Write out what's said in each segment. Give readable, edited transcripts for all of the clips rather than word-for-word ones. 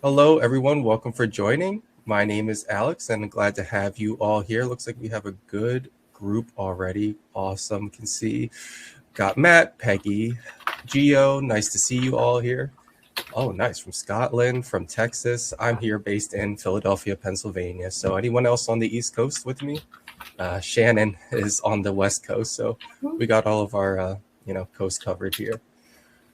Hello, everyone. Welcome for joining. My name is Alex, and I'm glad to have you all here. Looks like we have a good group already. Awesome. Can see got Matt, Peggy, Gio. Nice to see you all here. Oh, nice. From Scotland, from Texas. I'm here based in Philadelphia, Pennsylvania. So anyone else on the East Coast with me? Shannon is on the West Coast. So we got all of our, coast covered here.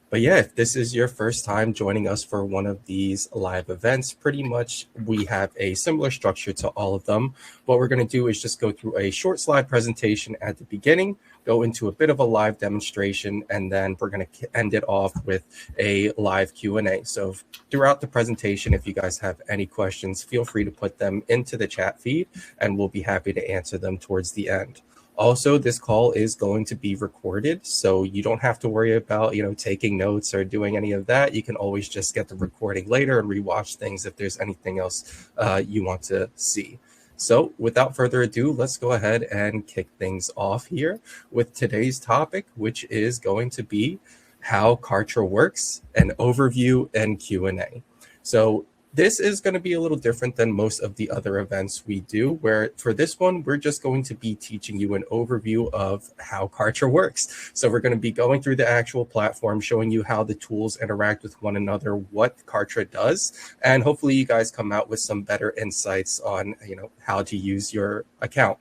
But yeah, if this is your first time joining us for one of these live events, pretty much we have a similar structure to all of them. What we're going to do is just go through a short slide presentation at the beginning, go into a bit of a live demonstration, and then we're going to end it off with a live Q&A. So throughout the presentation, if you guys have any questions, feel free to put them into the chat feed, and we'll be happy to answer them towards the end. Also, this call is going to be recorded, so you don't have to worry about, taking notes or doing any of that. You can always just get the recording later and rewatch things if there's anything else you want to see. So without further ado, let's go ahead and kick things off here with today's topic, which is going to be how Kartra works, an overview and Q&A. So this is going to be a little different than most of the other events we do, where for this one, we're just going to be teaching you an overview of how Kartra works. So we're going to be going through the actual platform, showing you how the tools interact with one another, what Kartra does, and hopefully you guys come out with some better insights on, how to use your account.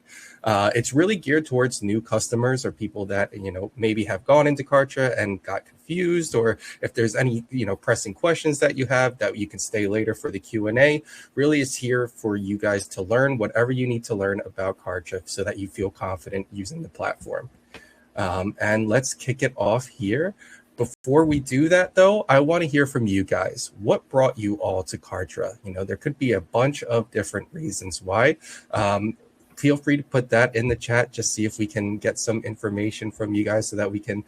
It's really geared towards new customers or people that, maybe have gone into Kartra and got confused, or if there's any, pressing questions that you have that you can stay later for the Q&A. Really is here for you guys to learn whatever you need to learn about Kartra so that you feel confident using the platform. And let's kick it off here. Before we do that, though, I want to hear from you guys. What brought you all to Kartra? There could be a bunch of different reasons why. Feel free to put that in the chat. Just see if we can get some information from you guys so that we can,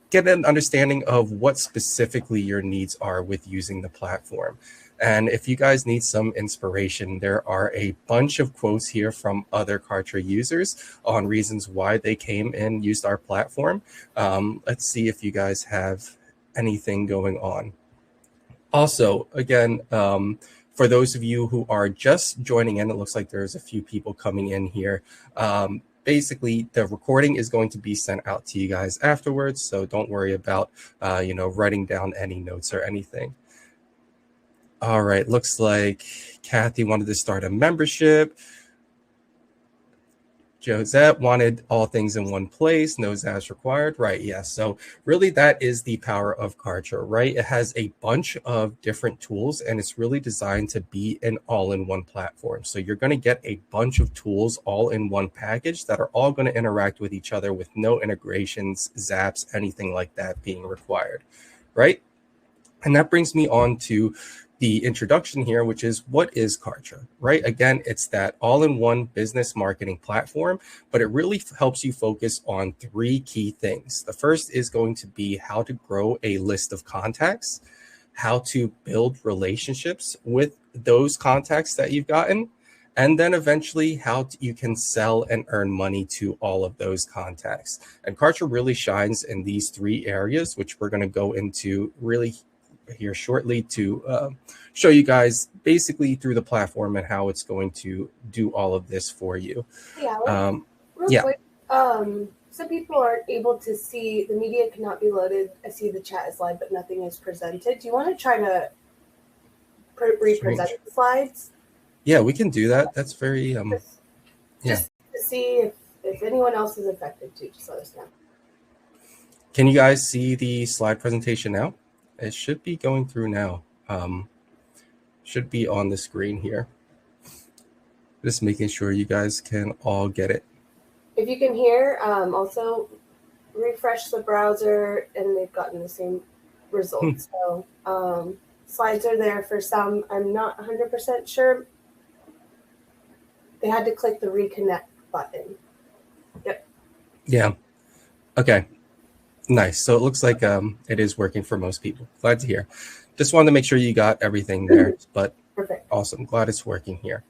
get an understanding of what specifically your needs are with using the platform. And if you guys need some inspiration, there are a bunch of quotes here from other Kartra users on reasons why they came and used our platform. Let's see if you guys have anything going on. Also, again, for those of you who are just joining in, it looks like there's a few people coming in here. Basically, the recording is going to be sent out to you guys afterwards, so don't worry about, writing down any notes or anything. All right, looks like Kathy wanted to start a membership. Josette wanted all things in one place, no apps required. Right, yes. Yeah. So really that is the power of Kartra, right? It has a bunch of different tools and it's really designed to be an all-in-one platform. So you're going to get a bunch of tools all in one package that are all going to interact with each other with no integrations, zaps, anything like that being required, right? And that brings me on to the introduction here, which is what is Kartra, right? Again, it's that all-in-one business marketing platform, but it really helps you focus on three key things. The first is going to be how to grow a list of contacts, how to build relationships with those contacts that you've gotten, and then eventually how you can sell and earn money to all of those contacts. And Kartra really shines in these three areas, which we're going to go into really here shortly to show you guys basically through the platform and how it's going to do all of this for you. Yeah. Real quick, some people aren't able to see, the media cannot be loaded. I see the chat is live, but nothing is presented. Do you want to try to represent the slides? Yeah, we can do that. That's very, just to see if anyone else is affected too, just let us know. Can you guys see the slide presentation now? It should be going through now. Should be on the screen here. Just making sure you guys can all get it. If you can hear, also refresh the browser and they've gotten the same results. So slides are there for some. I'm not 100% sure. They had to click the reconnect button. Yep. Yeah. Okay. Nice. So it looks like it is working for most people. Glad to hear. Just wanted to make sure you got everything there, but Perfect. Awesome. Glad it's working here.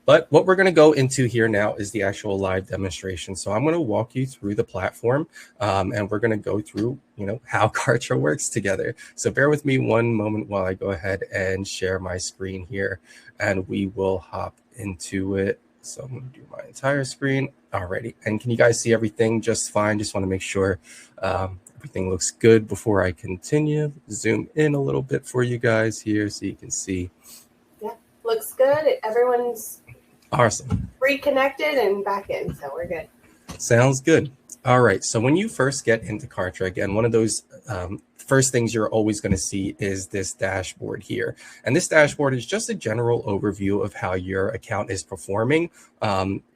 But what we're going to go into here now is the actual live demonstration. So I'm going to walk you through the platform, and we're going to go through, how Kartra works together. So bear with me one moment while I go ahead and share my screen here, and we will hop into it. So I'm going to do my entire screen. Alrighty. And can you guys see everything just fine? Just want to make sure everything looks good before I continue. Zoom in a little bit for you guys here so you can see. Yeah, looks good. Everyone's awesome. Reconnected and back in, so we're good. Sounds good. All right. So when you first get into Kartra, again, one of those first things you're always going to see is this dashboard here. And this dashboard is just a general overview of how your account is performing.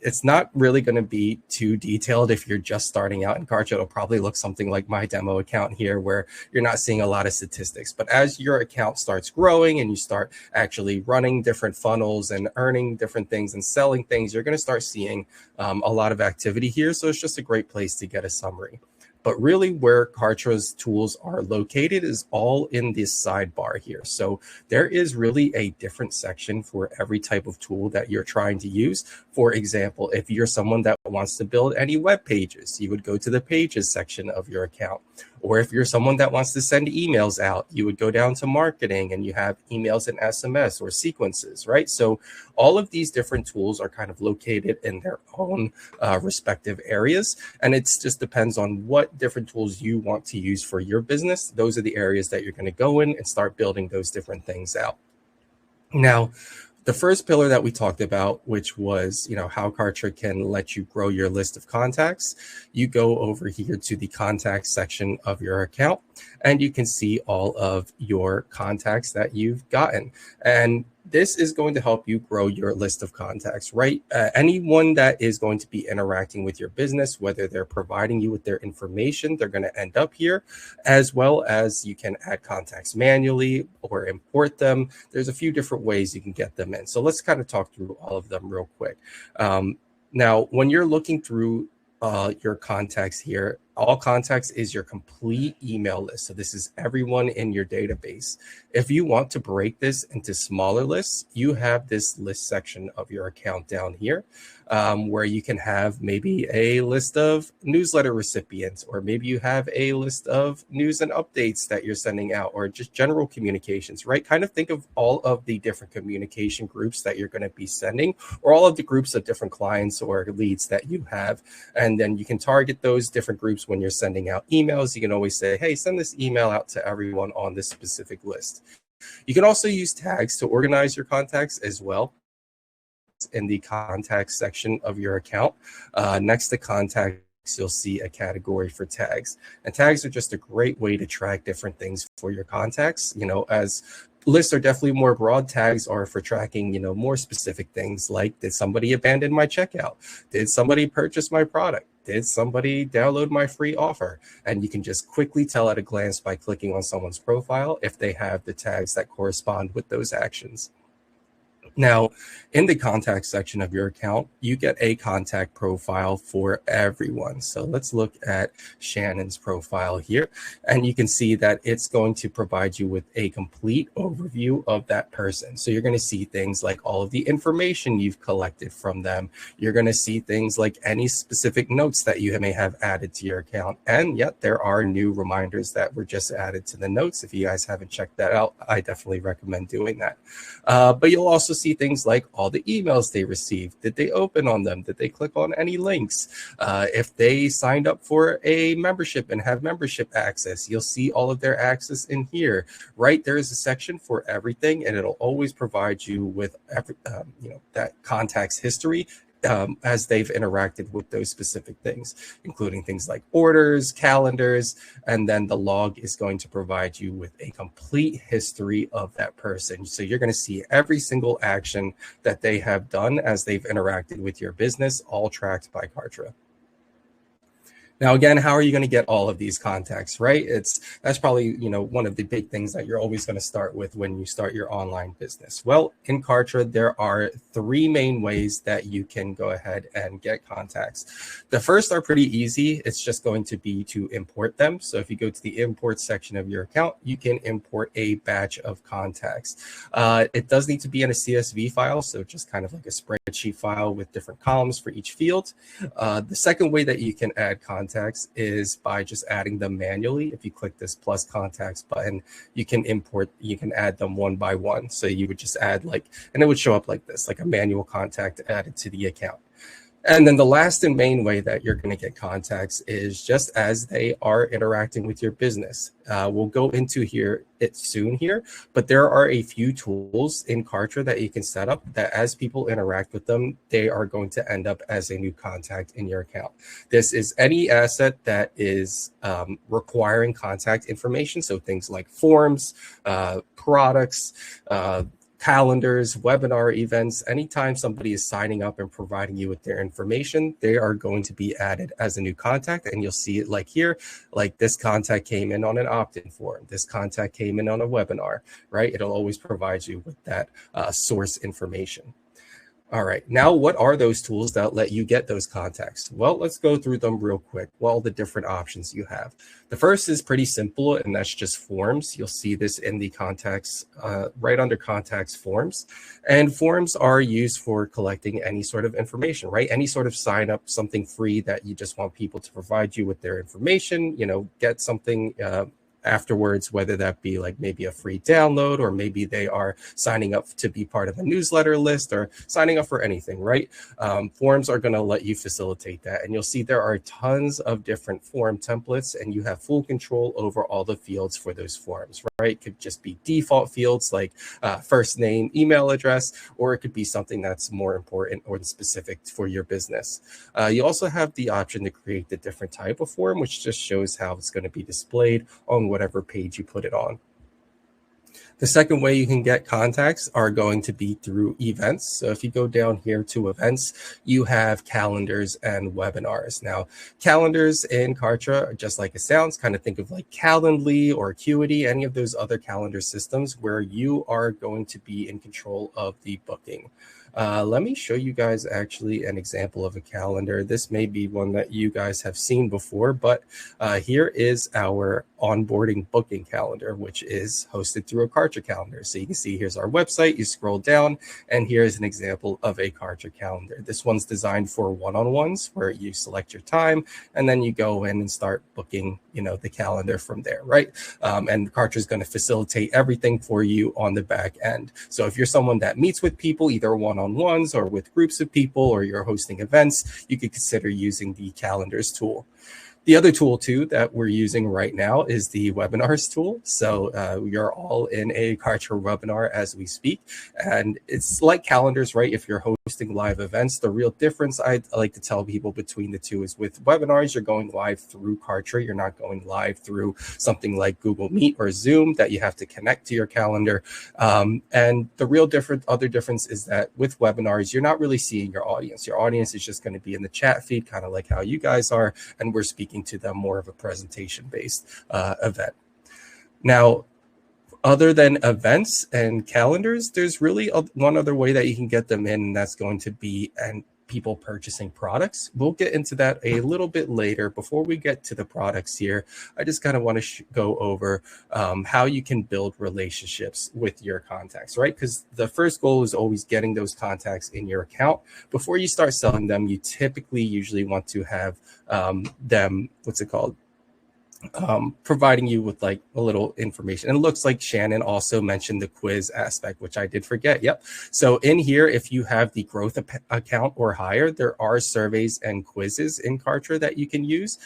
It's not really going to be too detailed if you're just starting out in Kartra. It'll probably look something like my demo account here, where you're not seeing a lot of statistics. But as your account starts growing and you start actually running different funnels and earning different things and selling things, you're going to start seeing a lot of activity here. So it's just a great place to get a summary. But really where Kartra's tools are located is all in this sidebar here. So there is really a different section for every type of tool that you're trying to use. For example, if you're someone that wants to build any web pages, you would go to the pages section of your account. Or if you're someone that wants to send emails out, you would go down to marketing and you have emails and SMS or sequences, right? So all of these different tools are kind of located in their own respective areas. And it just depends on what different tools you want to use for your business. Those are the areas that you're going to go in and start building those different things out. Now, the first pillar that we talked about, which was, how Kartra can let you grow your list of contacts, you go over here to the contact section of your account, and you can see all of your contacts that you've gotten. And this is going to help you grow your list of contacts, right? Anyone that is going to be interacting with your business, whether they're providing you with their information, they're going to end up here, as well as you can add contacts manually or import them. There's a few different ways you can get them in. So let's kind of talk through all of them real quick. Now, when you're looking through your contacts here, all contacts is your complete email list. So this is everyone in your database. If you want to break this into smaller lists, you have this list section of your account down here, where you can have maybe a list of newsletter recipients, or maybe you have a list of news and updates that you're sending out, or just general communications, right? Kind of think of all of the different communication groups that you're going to be sending, or all of the groups of different clients or leads that you have. And then you can target those different groups when you're sending out emails. You can always say, hey, send this email out to everyone on this specific list. You can also use tags to organize your contacts as well. In the contacts section of your account, next to contacts, you'll see a category for tags. And tags are just a great way to track different things for your contacts. As lists are definitely more broad, tags are for tracking, more specific things like, did somebody abandon my checkout? Did somebody purchase my product? Did somebody download my free offer? And you can just quickly tell at a glance by clicking on someone's profile if they have the tags that correspond with those actions. Now, in the contact section of your account, you get a contact profile for everyone. So let's look at Shannon's profile here, and you can see that it's going to provide you with a complete overview of that person. So you're going to see things like all of the information you've collected from them. You're going to see things like any specific notes that you may have added to your account. And yet there are new reminders that were just added to the notes. If you guys haven't checked that out, I definitely recommend doing that. But you'll also see things like all the emails they received. Did they open on them? Did they click on any links? If they signed up for a membership and have membership access, you'll see all of their access in here, right? There is a section for everything, and it'll always provide you with that contact's history as they've interacted with those specific things, including things like orders, calendars, and then the log is going to provide you with a complete history of that person. So you're going to see every single action that they have done as they've interacted with your business, all tracked by Kartra. Now, again, how are you going to get all of these contacts, right? That's probably, one of the big things that you're always going to start with when you start your online business. Well, in Kartra, there are three main ways that you can go ahead and get contacts. The first are pretty easy. It's just going to be to import them. So if you go to the import section of your account, you can import a batch of contacts. It does need to be in a CSV file, so just kind of like a spreadsheet file with different columns for each field. The second way that you can add contacts is by just adding them manually. If you click this plus contacts button, you can add them one by one. So you would just add and it would show up like this, like a manual contact added to the account. And then the last and main way that you're going to get contacts is just as they are interacting with your business. We'll go into it soon here, but there are a few tools in Kartra that you can set up that as people interact with them, they are going to end up as a new contact in your account. This is any asset that is requiring contact information. So things like forms, products, calendars, webinar events. Anytime somebody is signing up and providing you with their information, they are going to be added as a new contact. And you'll see it like here, like this contact came in on an opt-in form. This contact came in on a webinar, right? It'll always provide you with that source information. All right, now what are those tools that let you get those contacts? Well, let's go through them real quick. All the different options you have. The first is pretty simple, and that's just forms. You'll see this in the contacts, right under contacts forms. And forms are used for collecting any sort of information, right? Any sort of sign up, something free that you just want people to provide you with their information, get something afterwards, whether that be like maybe a free download, or maybe they are signing up to be part of a newsletter list, or signing up for anything, right? Forms are going to let you facilitate that. And you'll see there are tons of different form templates, and you have full control over all the fields for those forms, right? It could just be default fields like first name, email address, or it could be something that's more important or specific for your business. You also have the option to create the different type of form, which just shows how it's going to be displayed on whatever page you put it on. The second way you can get contacts are going to be through events. So if you go down here to events, you have calendars and webinars. Now, calendars in Kartra, just like it sounds, kind of think of like Calendly or Acuity, any of those other calendar systems where you are going to be in control of the booking. Let me show you guys actually an example of a calendar. This may be one that you guys have seen before, but here is our onboarding booking calendar, which is hosted through a Kartra calendar. So you can see here's our website. You scroll down, and here's an example of a Kartra calendar. This one's designed for one-on-ones where you select your time, and then you go in and start booking, the calendar from there, right? And Kartra is going to facilitate everything for you on the back end. So if you're someone that meets with people, either one-on-ones or with groups of people, or you're hosting events, you could consider using the calendars tool. The other tool, too, that we're using right now is the webinars tool. So we are all in a Kartra webinar as we speak. And it's like calendars, right? If you're hosting live events, the real difference I like to tell people between the two is with webinars, you're going live through Kartra. You're not going live through something like Google Meet or Zoom that you have to connect to your calendar. And the real other difference is that with webinars, you're not really seeing your audience. Your audience is just going to be in the chat feed, kind of like how you guys are. And we're speaking to them more of a presentation-based event. Now, other than events and calendars, there's really one other way that you can get them in, and that's going to be people purchasing products. We'll get into that a little bit later. Before we get to the products here, I just kind of want to go over how you can build relationships with your contacts, right? Because the first goal is always getting those contacts in your account. Before you start selling them, you usually want to have them, providing you with like a little information. And it looks like Shannon also mentioned the quiz aspect, which I did forget. Yep. So in here, if you have the growth account or higher, there are surveys and quizzes in Kartra that you can use.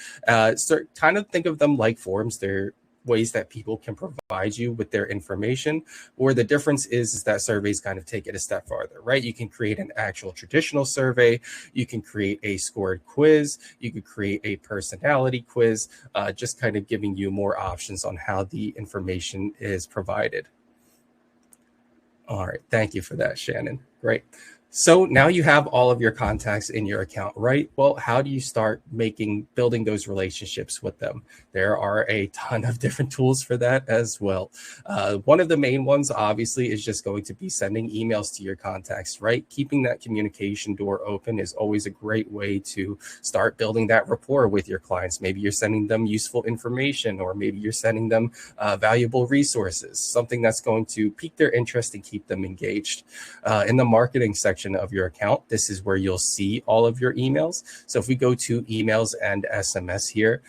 So kind of think of them like forms. They're ways that people can provide you with their information, or the difference is that surveys kind of take it a step farther, right? You can create an actual traditional survey, you can create a scored quiz, you could create a personality quiz, just kind of giving you more options on how the information is provided. All right, thank you for that, Shannon. Great. So now you have all of your contacts in your account, right? Well, how do you start building those relationships with them? There are a ton of different tools for that as well. One of the main ones, obviously, is just going to be sending emails to your contacts, right? Keeping that communication door open is always a great way to start building that rapport with your clients. Maybe you're sending them useful information, or maybe you're sending them valuable resources, something that's going to pique their interest and keep them engaged. In the marketing section of your account, this is where you'll see all of your emails. So if we go to emails and SMS here,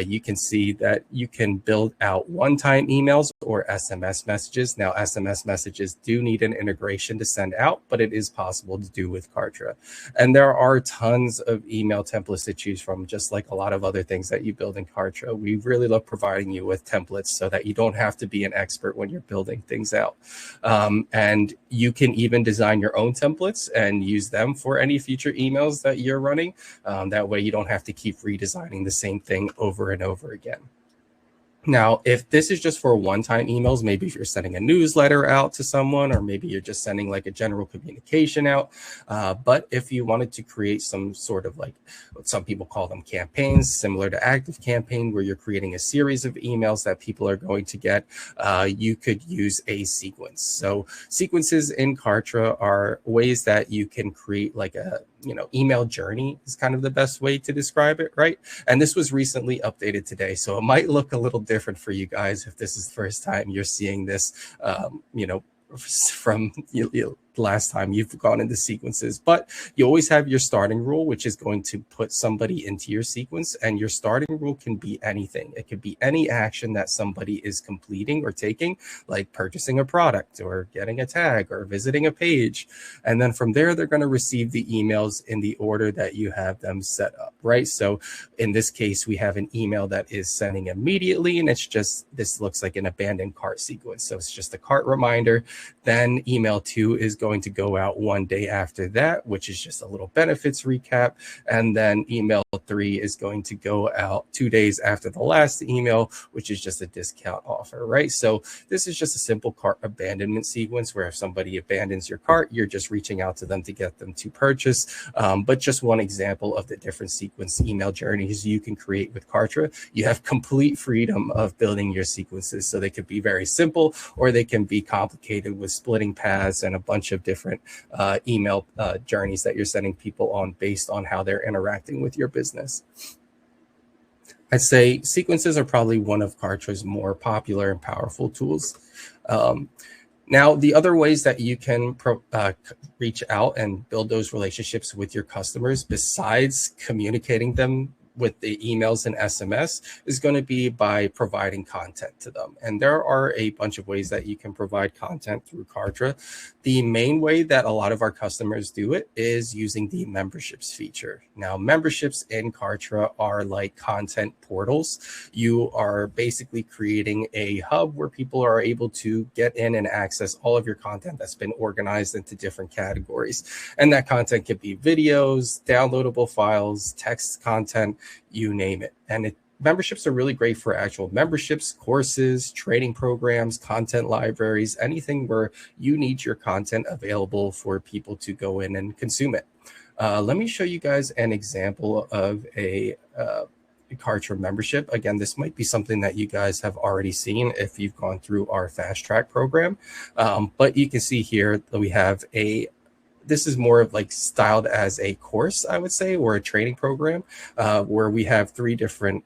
you can see that you can build out one-time emails or SMS messages. Now, SMS messages do need an integration to send out, but it is possible to do with Kartra. And there are tons of email templates to choose from, just like a lot of other things that you build in Kartra. We really love providing you with templates so that you don't have to be an expert when you're building things out. And you can even design your own templates and use them for any future emails that you're running. That way you don't have to keep redesigning the same thing over and over again. Now, if this is just for one-time emails, maybe if you're sending a newsletter out to someone, or maybe you're just sending like a general communication out. But if you wanted to create some sort of, like, what some people call them, campaigns, similar to Active Campaign, where you're creating a series of emails that people are going to get, you could use a sequence. So sequences in Kartra are ways that you can create like a, email journey is kind of the best way to describe it, right? And this was recently updated today, so it might look a little different for you guys if this is the first time you're seeing this, from last time you've gone into sequences. But you always have your starting rule, which is going to put somebody into your sequence, and your starting rule can be anything. It could be any action that somebody is completing or taking, like purchasing a product or getting a tag or visiting a page. And then from there, they're going to receive the emails in the order that you have them set up, right? So in this case, we have an email that is sending immediately, and it's just, this looks like an abandoned cart sequence. So it's just a cart reminder. Then email 2 is going to go out one day after that, which is just a little benefits recap. And then email 3 is going to go out 2 days after the last email, which is just a discount offer, right? So this is just a simple cart abandonment sequence, where if somebody abandons your cart, you're just reaching out to them to get them to purchase. But just one example of the different sequence email journeys you can create with Kartra. You have complete freedom of building your sequences. So they could be very simple, or they can be complicated with splitting paths and a bunch of different email journeys that you're sending people on based on how they're interacting with your business. I'd say sequences are probably one of Kartra's more popular and powerful tools. Now, the other ways that you can reach out and build those relationships with your customers, besides communicating them with the emails and SMS, is going to be by providing content to them. And there are a bunch of ways that you can provide content through Kartra. The main way that a lot of our customers do it is using the memberships feature. Now, memberships in Kartra are like content portals. You are basically creating a hub where people are able to get in and access all of your content that's been organized into different categories. And that content could be videos, downloadable files, text content, you name it. And memberships are really great for actual memberships, courses, training programs, content libraries, anything where you need your content available for people to go in and consume it. Let me show you guys an example of a Kartra membership. Again, this might be something that you guys have already seen if you've gone through our fast track program. But you can see here that we have this is more of like styled as a course, I would say, or a training program, where we have 3 different,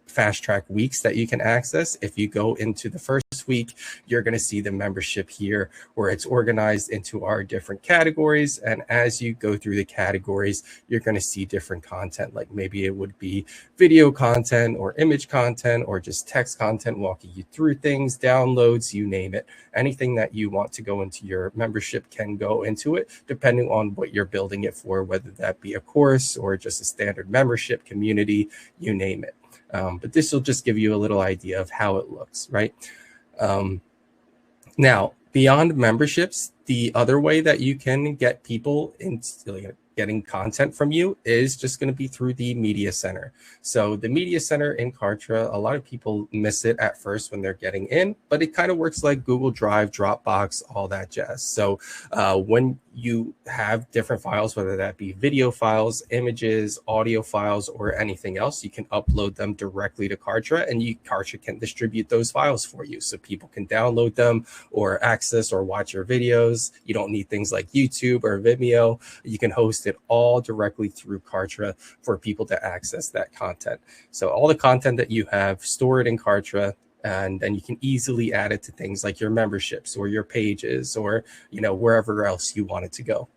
fast track weeks that you can access. If you go into the first week, you're going to see the membership here, where it's organized into our different categories. And as you go through the categories, you're going to see different content, like maybe it would be video content or image content or just text content, walking you through things, downloads, you name it. Anything that you want to go into your membership can go into it, depending on what you're building it for, whether that be a course or just a standard membership community, you name it. But this will just give you a little idea of how it looks, right? Now, beyond memberships, the other way that you can get people into getting content from you is just going to be through the media center. So the media center in Kartra, a lot of people miss it at first when they're getting in, but it kind of works like Google Drive, Dropbox, all that jazz. So when you have different files, whether that be video files, images, audio files, or anything else, you can upload them directly to Kartra, and Kartra can distribute those files for you. So people can download them or access or watch your videos. You don't need things like YouTube or Vimeo. You can host it all directly through Kartra for people to access that content. So all the content that you have, store it in Kartra, and then you can easily add it to things like your memberships or your pages or, wherever else you want it to go.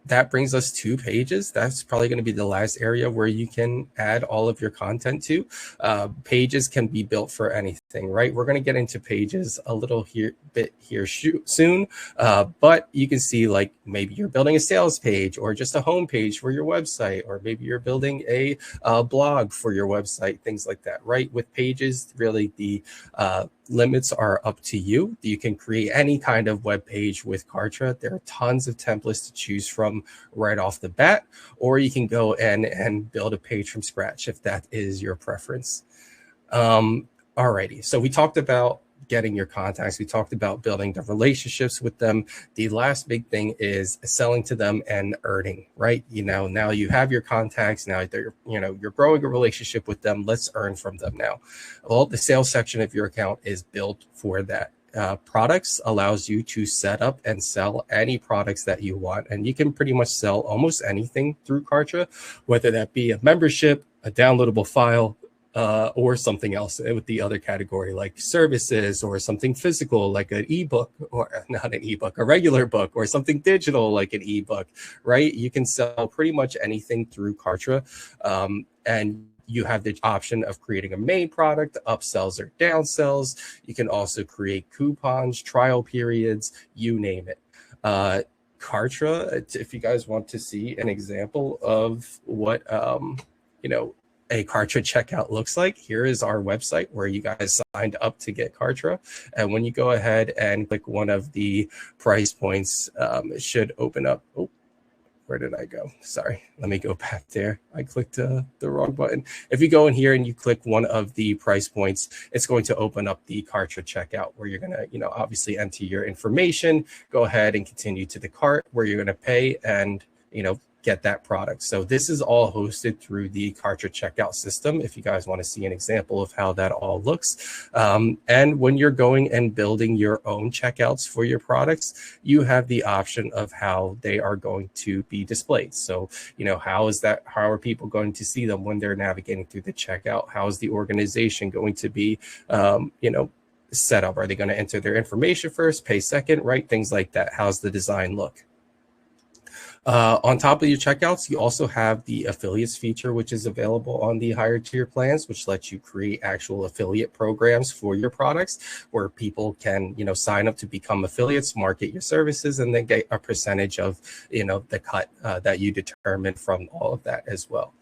That brings us to pages. That's probably going to be the last area where you can add all of your content to. Pages can be built for anything, right? We're going to get into pages a little bit here soon, but you can see like maybe you're building a sales page or just a home page for your website, or maybe you're building a blog for your website, things like that, right? With pages, really the limits are up to you. You can create any kind of web page with Kartra. There are tons of templates to choose from right off the bat, or you can go in and build a page from scratch if that is your preference. Alrighty, so we talked about getting your contacts. We talked about building the relationships with them. The last big thing is selling to them and earning, right? Now you have your contacts. Now you're growing a relationship with them. Let's earn from them now. Well, the sales section of your account is built for that. Products allows you to set up and sell any products that you want. And you can pretty much sell almost anything through Kartra, whether that be a membership, a downloadable file, or something else with the other category, like services, or something physical like an ebook, or not an ebook, a regular book, or something digital like an ebook, right? You can sell pretty much anything through Kartra. And you have the option of creating a main product, upsells or downsells. You can also create coupons, trial periods, you name it. Kartra, if you guys want to see an example of what, a Kartra checkout looks like, here is our website where you guys signed up to get Kartra. And when you go ahead and click one of the price points, it should open up. Oh, where did I go? Sorry, let me go back there. I clicked the wrong button. If you go in here and you click one of the price points, it's going to open up the Kartra checkout where you're going to, obviously enter your information, go ahead and continue to the cart where you're going to pay and, get that product. So this is all hosted through the Kartra checkout system, if you guys want to see an example of how that all looks. And when you're going and building your own checkouts for your products, you have the option of how they are going to be displayed. So, how are people going to see them when they're navigating through the checkout? How is the organization going to be, set up? Are they going to enter their information first, pay second, right? Things like that. How's the design look? On top of your checkouts, you also have the affiliates feature, which is available on the higher tier plans, which lets you create actual affiliate programs for your products where people can, sign up to become affiliates, market your services, and then get a percentage of, the cut that you determine from all of that as well.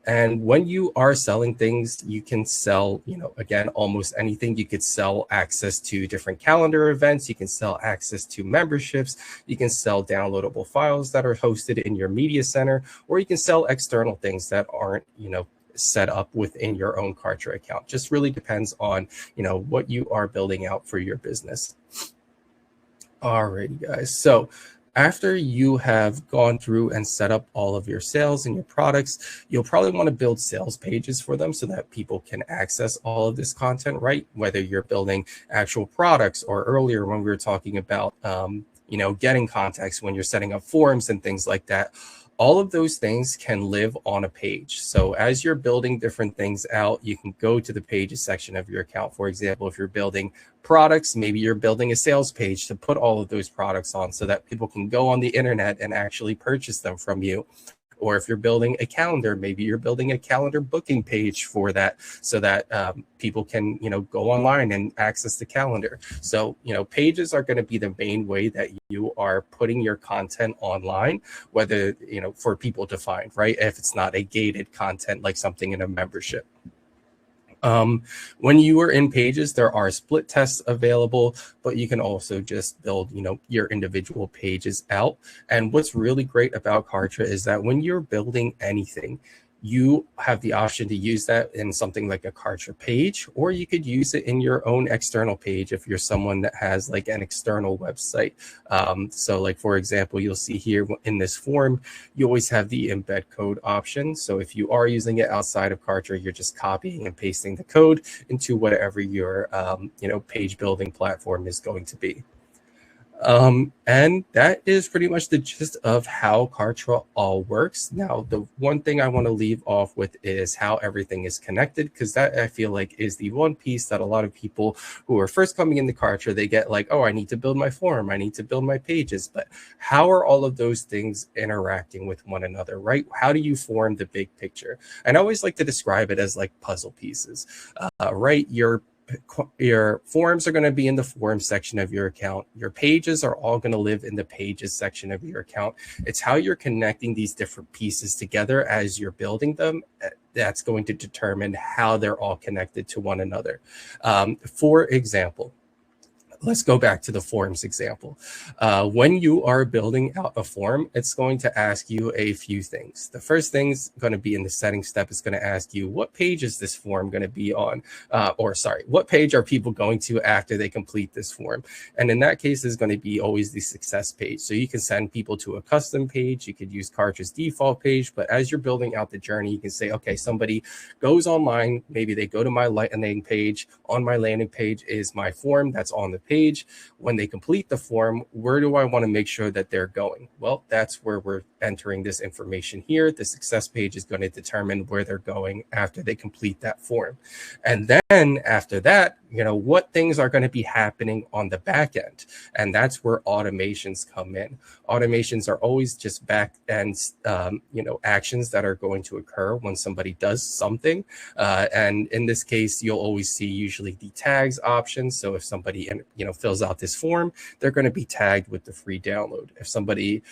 And when you are selling things, you can sell, again, almost anything. You could sell access to different calendar events. You can sell access to memberships. You can sell downloadable files that are hosted in your media center, or you can sell external things that aren't, set up within your own Kartra account. Just really depends on, what you are building out for your business. Alrighty, guys. So after you have gone through and set up all of your sales and your products, you'll probably want to build sales pages for them so that people can access all of this content, right? Whether you're building actual products, or earlier when we were talking about, getting contacts, when you're setting up forums and things like that. All of those things can live on a page. So as you're building different things out, you can go to the pages section of your account. For example, if you're building products, maybe you're building a sales page to put all of those products on so that people can go on the internet and actually purchase them from you. Or if you're building a calendar, maybe you're building a calendar booking page for that so that people can, go online and access the calendar. So, pages are going to be the main way that you are putting your content online, whether, for people to find, right? If it's not a gated content like something in a membership. When you are in pages, there are split tests available, but you can also just build, your individual pages out. And what's really great about Kartra is that when you're building anything, you have the option to use that in something like a Kartra page, or you could use it in your own external page if you're someone that has like an external website. So like, for example, you'll see here in this form, you always have the embed code option. So if you are using it outside of Kartra, you're just copying and pasting the code into whatever your page building platform is going to be. And that is pretty much the gist of how Kartra all works. Now, the one thing I want to leave off with is how everything is connected, because that, I feel like, is the one piece that a lot of people who are first coming into Kartra, they get like, oh, I need to build my form, I need to build my pages. But how are all of those things interacting with one another, right? How do you form the big picture? And I always like to describe it as like puzzle pieces, right? Your forms are going to be in the forms section of your account. Your pages are all going to live in the pages section of your account. It's how you're connecting these different pieces together as you're building them that's going to determine how they're all connected to one another. For example, let's go back to the forms example. When you are building out a form, it's going to ask you a few things. The first thing's going to be in the settings step. It's going to ask you, what page is this form going to be on? What page are people going to after they complete this form? And in that case, is going to be always the success page. So you can send people to a custom page. You could use Kartra's default page. But as you're building out the journey, you can say, okay, somebody goes online. Maybe they go to my landing page. On my landing page is my form that's on the page. When they complete the form, where do I want to make sure that they're going? Well, that's where we're entering this information here. The success page is going to determine where they're going after they complete that form. And then after that, what things are going to be happening on the back end. And that's where automations come in. Automations are always just back end, actions that are going to occur when somebody does something. And in this case, you'll always see usually the tags option. So if somebody, fills out this form, they're going to be tagged with the free download. If somebody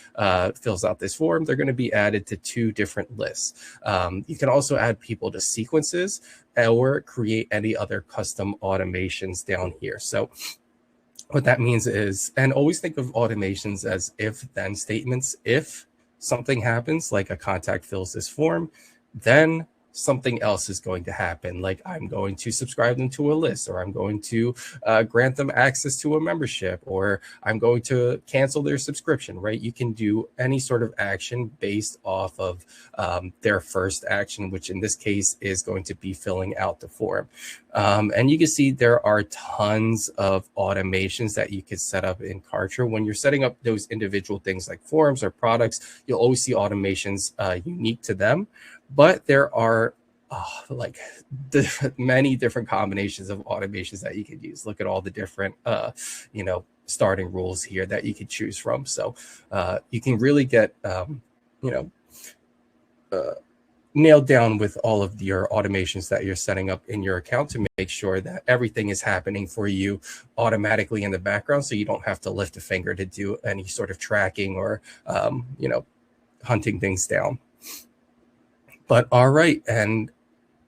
fills out this form, they're going to be added to 2 different lists. You can also add people to sequences or create any other custom automations down here. So what that means is, and always think of automations as if-then statements. If something happens, like a contact fills this form, then something else is going to happen, like I'm going to subscribe them to a list, or I'm going to grant them access to a membership, or I'm going to cancel their subscription, right? You can do any sort of action based off of their first action, which in this case is going to be filling out the form. And you can see there are tons of automations that you could set up in Kartra. When you're setting up those individual things like forms or products, you'll always see automations unique to them. But there are many different combinations of automations that you could use. Look at all the different, starting rules here that you could choose from. So you can really get, nailed down with all of your automations that you're setting up in your account to make sure that everything is happening for you automatically in the background, so you don't have to lift a finger to do any sort of tracking or, hunting things down. But all right, and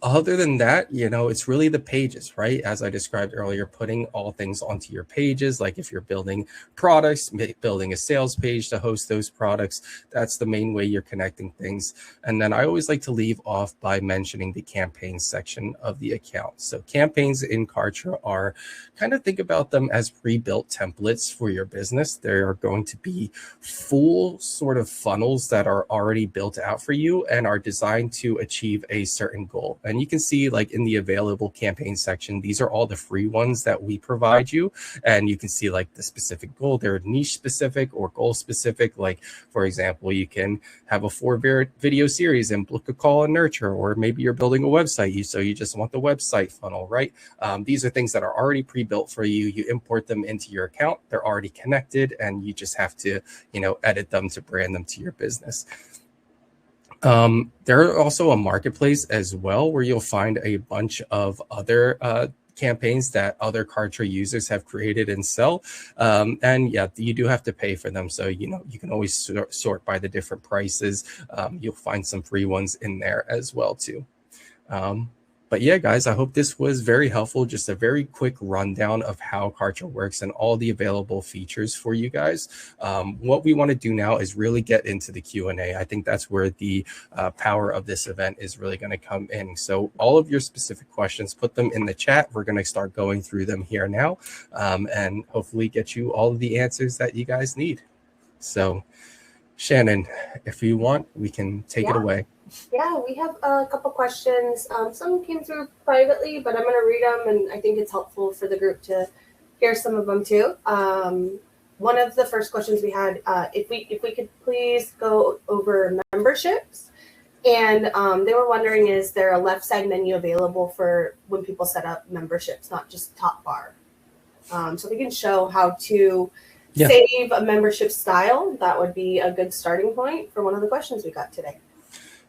other than that, it's really the pages, right? As I described earlier, putting all things onto your pages. Like if you're building products, building a sales page to host those products, that's the main way you're connecting things. And then I always like to leave off by mentioning the campaigns section of the account. So campaigns in Kartra are, kind of think about them as pre-built templates for your business. They are going to be full sort of funnels that are already built out for you and are designed to achieve a certain goal. And you can see, like, in the available campaign section, these are all the free ones that we provide you. And you can see like the specific goal. They're niche specific or goal specific. Like, for example, you can have a 4-video series and book a call and nurture, or maybe you're building a website, so you just want the website funnel, right? These are things that are already pre-built for you. You import them into your account. They're already connected, and you just have to, edit them to brand them to your business. There are also a marketplace as well, where you'll find a bunch of other campaigns that other Kartra users have created and sell. And yeah, you do have to pay for them. So, you can always sort by the different prices. You'll find some free ones in there as well too. But yeah, guys, I hope this was very helpful. Just a very quick rundown of how Kartra works and all the available features for you guys. What we want to do now is really get into the Q&A. I think that's where the power of this event is really going to come in. So all of your specific questions, put them in the chat. We're going to start going through them here now, and hopefully get you all of the answers that you guys need. So Shannon, if you want, we can take it away. Yeah, we have a couple questions. Some came through privately, but I'm going to read them, and I think it's helpful for the group to hear some of them too. One of the first questions we had, if we could please go over memberships, and they were wondering, is there a left side menu available for when people set up memberships, not just top bar? So we can show how to save a membership style. That would be a good starting point for one of the questions we got today.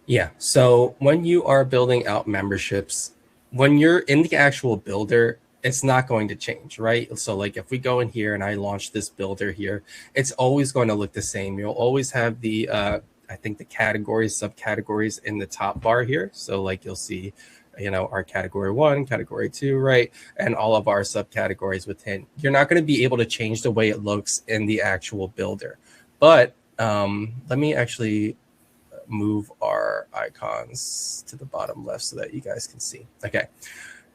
Yeah. So when you are building out memberships, when you're in the actual builder, it's not going to change, right? So like if we go in here and I launch this builder here, it's always going to look the same. You'll always have the, I think the categories, subcategories in the top bar here. So like you'll see, you know, our category 1, category 2, right? And all of our subcategories within. You're not going to be able to change the way it looks in the actual builder. But let me actually move our icons to the bottom left so that you guys can see. Okay.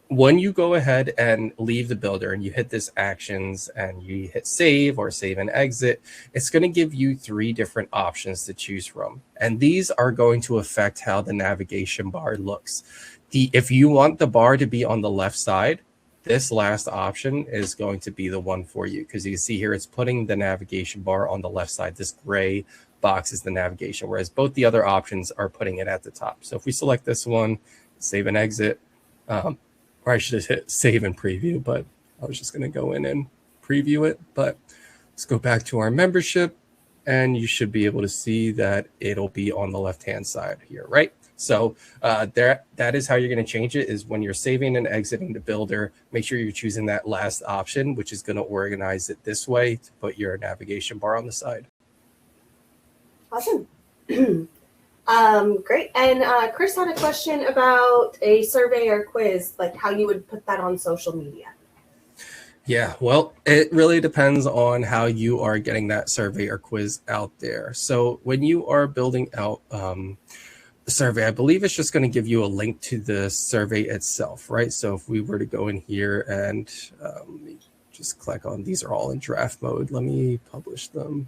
When you go ahead and leave the builder and you hit this actions and you hit save or save and exit, it's going to give you 3 different options to choose from. And these are going to affect how the navigation bar looks. If you want the bar to be on the left side, this last option is going to be the one for you, because you can see here it's putting the navigation bar on the left side. This gray box is the navigation, whereas both the other options are putting it at the top. So if we select this one, save and exit, or I should have hit save and preview, but I was just going to go in and preview it. But let's go back to our membership, and you should be able to see that it'll be on the left-hand side here, right? So that is how you're going to change it, is when you're saving and exiting the builder, make sure you're choosing that last option, which is going to organize it this way to put your navigation bar on the side. Awesome. Great. And Chris had a question about a survey or quiz, like how you would put that on social media. Yeah, well, it really depends on how you are getting that survey or quiz out there. So when you are building out the survey, I believe it's just going to give you a link to the survey itself, right? So if we were to go in here and let me just click on, these are all in draft mode. Let me publish them.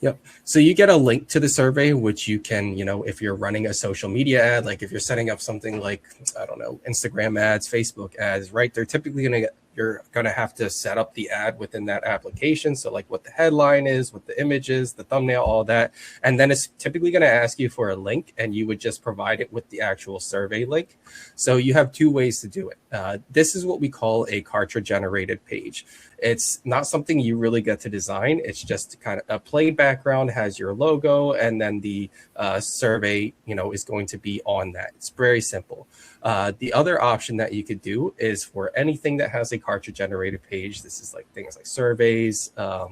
Yep. So you get a link to the survey, which you can, you know, if you're running a social media ad, like if you're setting up something like, I don't know, Instagram ads, Facebook ads, right? They're typically going to get, you're going to have to set up the ad within that application. So like what the headline is, what the image is, the thumbnail, all that. And then it's typically going to ask you for a link, and you would just provide it with the actual survey link. So you have 2 ways to do it. This is what we call a Kartra generated page. It's not something you really get to design. It's just kind of a plain background, has your logo, and then the survey, you know, is going to be on that. It's very simple. The other option that you could do is for anything that has a Kartra generated page. This is like things like surveys. I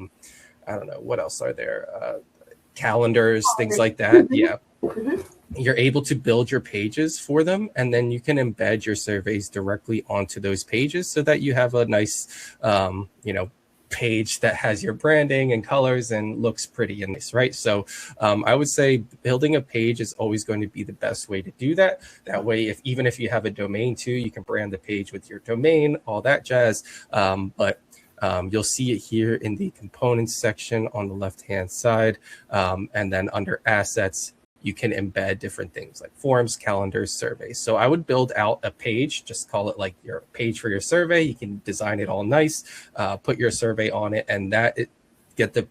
don't know, what else are there? Calendars, things like that. Yeah. You're able to build your pages for them, and then you can embed your surveys directly onto those pages so that you have a nice, you know, page that has your branding and colors and looks pretty and nice, right? So I would say building a page is always going to be the best way to do that. That way, even if you have a domain too, you can brand the page with your domain, all that jazz. But you'll see it here in the components section on the left-hand side. And then under assets, you can embed different things like forms, calendars, surveys. So I would build out a page, just call it like your page for your survey. You can design it all nice, put your survey on it, and get the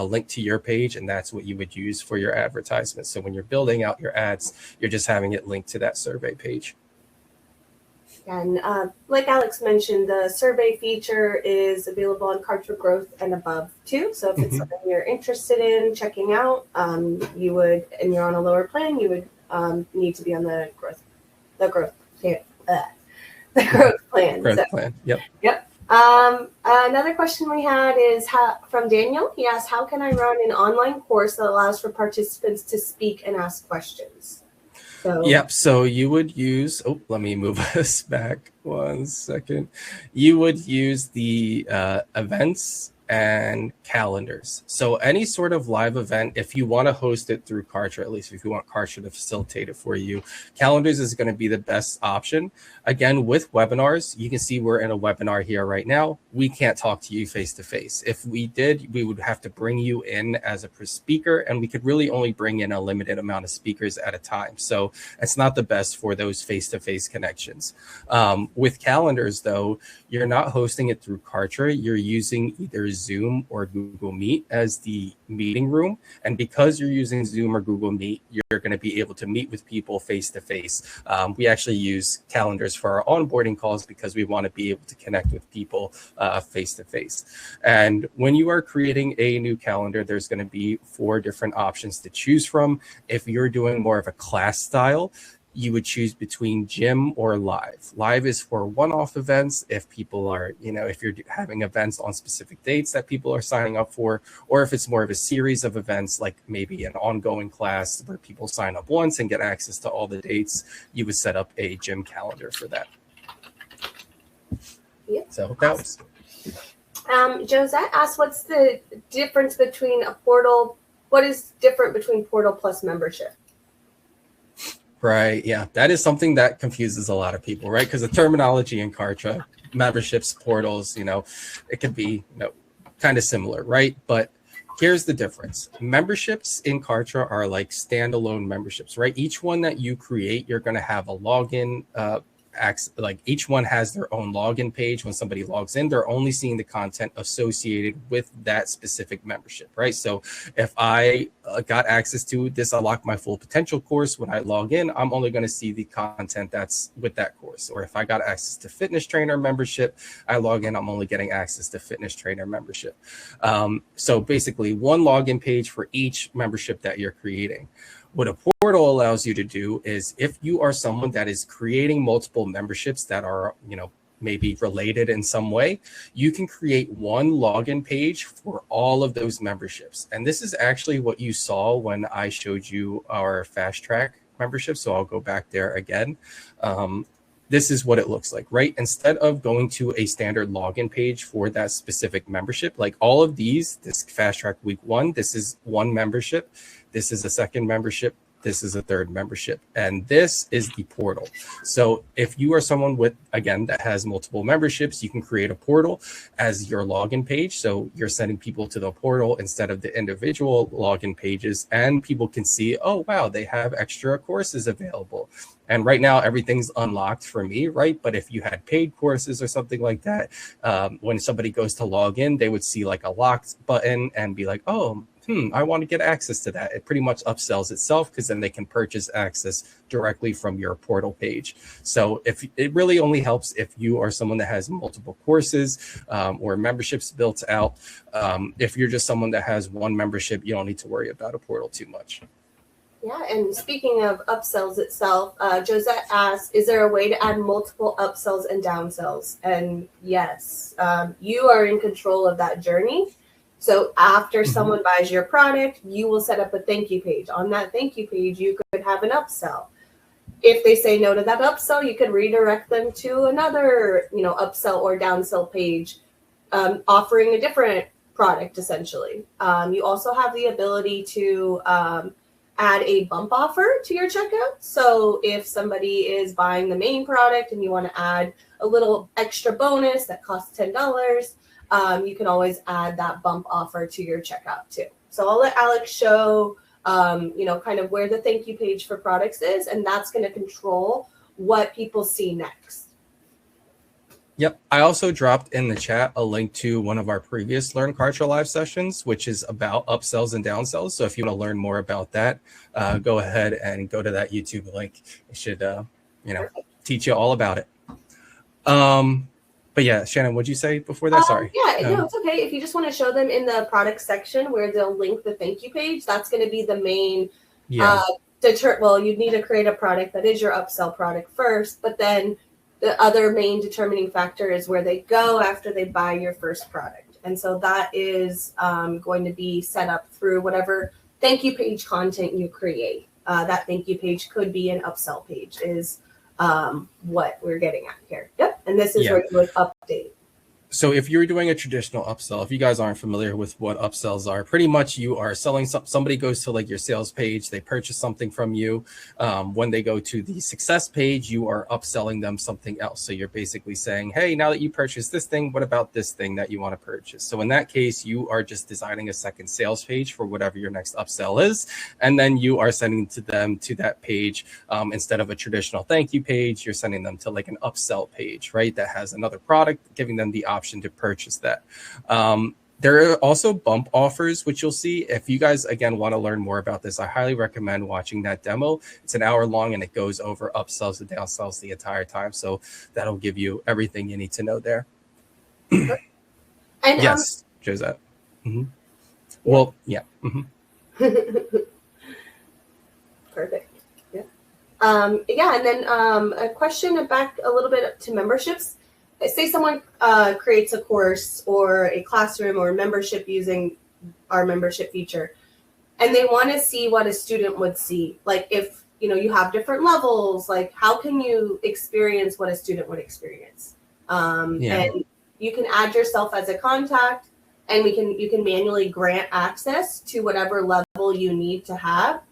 link to your page, and that's what you would use for your advertisement. So when you're building out your ads, you're just having it linked to that survey page. And like Alex mentioned, the survey feature is available on Kartra Growth and above too. So if it's something you're interested in checking out, you would, and you're on a lower plan, you would need to be on the growth plan. Growth plan. Yep. Yep. Another question we had is from Daniel. He asked, how can I run an online course that allows for participants to speak and ask questions? So Yep. So you would use, let me move us back 1 second. You would use the events and calendars. So any sort of live event, if you want to host it through Kartra, at least if you want Kartra to facilitate it for you, calendars is going to be the best option. Again, with webinars, you can see we're in a webinar here right now. We can't talk to you face to face. If we did, we would have to bring you in as a speaker, and we could really only bring in a limited amount of speakers at a time. So it's not the best for those face-to-face connections. With calendars, though, you're not hosting it through Kartra. You're using either Zoom or Google Meet as the meeting room. And because you're using Zoom or Google Meet, you're going to be able to meet with people face-to-face. We actually use calendars for our onboarding calls because we want to be able to connect with people face-to-face. And when you are creating a new calendar, there's going to be 4 different options to choose from. If you're doing more of a class style, you would choose between gym or live. Live is for one-off events. If people are, if you're having events on specific dates that people are signing up for, or if it's more of a series of events, like maybe an ongoing class where people sign up once and get access to all the dates, you would set up a gym calendar for that. Yep. So I hope that helps. Josette asked, what's the difference between a portal? What is different between portal plus membership? Right. Yeah, that is something that confuses a lot of people, right? Because the terminology in Kartra, memberships, portals, it could be, kind of similar, right? But here's the difference. Memberships in Kartra are like standalone memberships, right? Each one that you create, you're going to have a login, like each one has their own login page. When somebody logs in, they're only seeing the content associated with that specific membership, right? So if I got access to this Unlock My Full Potential course, when I log in, I'm only going to see the content that's with that course. Or if I got access to fitness trainer membership, I log in, I'm only getting access to fitness trainer membership. So basically one login page for each membership that you're creating. What a portal allows you to do is, if you are someone that is creating multiple memberships that are, maybe related in some way, you can create one login page for all of those memberships. And this is actually what you saw when I showed you our fast track membership. So I'll go back there again. This is what it looks like, right? Instead of going to a standard login page for that specific membership, like all of these, this fast track week 1, this is one membership. This is a second membership. This is a third membership. And this is the portal. So if you are someone with, again, that has multiple memberships, you can create a portal as your login page. So you're sending people to the portal instead of the individual login pages. And people can see, oh, wow, they have extra courses available. And right now, everything's unlocked for me, right? But if you had paid courses or something like that, when somebody goes to log in, they would see like a locked button and be like, oh, I want to get access to that. It pretty much upsells itself, because then they can purchase access directly from your portal page. So if it really only helps if you are someone that has multiple courses or memberships built out. If you're just someone that has one membership, you don't need to worry about a portal too much. Yeah, and speaking of upsells itself, Josette asked, is there a way to add multiple upsells and downsells? And yes, you are in control of that journey. So after someone buys your product, you will set up a thank you page. On that thank you page, you could have an upsell. If they say no to that upsell, you could redirect them to another, upsell or downsell page, offering a different product, essentially. You also have the ability to add a bump offer to your checkout. So if somebody is buying the main product and you want to add a little extra bonus that costs $10, you can always add that bump offer to your checkout too. So I'll let Alex show, kind of where the thank you page for products is, and that's going to control what people see next. Yep. I also dropped in the chat a link to one of our previous Learn Kartra live sessions, which is about upsells and downsells. So if you want to learn more about that, go ahead and go to that YouTube link. It should, teach you all about it. But yeah, Shannon, what'd you say before that? Sorry. No, it's okay. If you just want to show them in the product section where they'll link the thank you page, that's going to be the main you'd need to create a product that is your upsell product first, but then the other main determining factor is where they go after they buy your first product. And so that is going to be set up through whatever thank you page content you create. that thank you page could be an upsell page is what we're getting at here. Yep. And this is where you would update. So if you're doing a traditional upsell, if you guys aren't familiar with what upsells are, pretty much you are selling somebody goes to like your sales page, they purchase something from you. When they go to the success page, you are upselling them something else. So you're basically saying, hey, now that you purchased this thing, what about this thing that you want to purchase? So in that case, you are just designing a second sales page for whatever your next upsell is. And then you are sending to them to that page. Instead of a traditional thank you page, you're sending them to like an upsell page, right? That has another product, giving them the option to purchase that. There are also bump offers, which you'll see. If you guys, again, want to learn more about this, I highly recommend watching that demo. It's an hour long and it goes over upsells and downsells the entire time. So that'll give you everything you need to know there. And, yes, Josette. Mm-hmm. Well, yeah. Mm-hmm. Perfect. Yeah. Yeah. And then a question back a little bit to memberships. Say someone creates a course or a classroom or a membership using our membership feature, and they want to see what a student would see. Like if, you have different levels, like how can you experience what a student would experience? And you can add yourself as a contact, and you can manually grant access to whatever level you need to have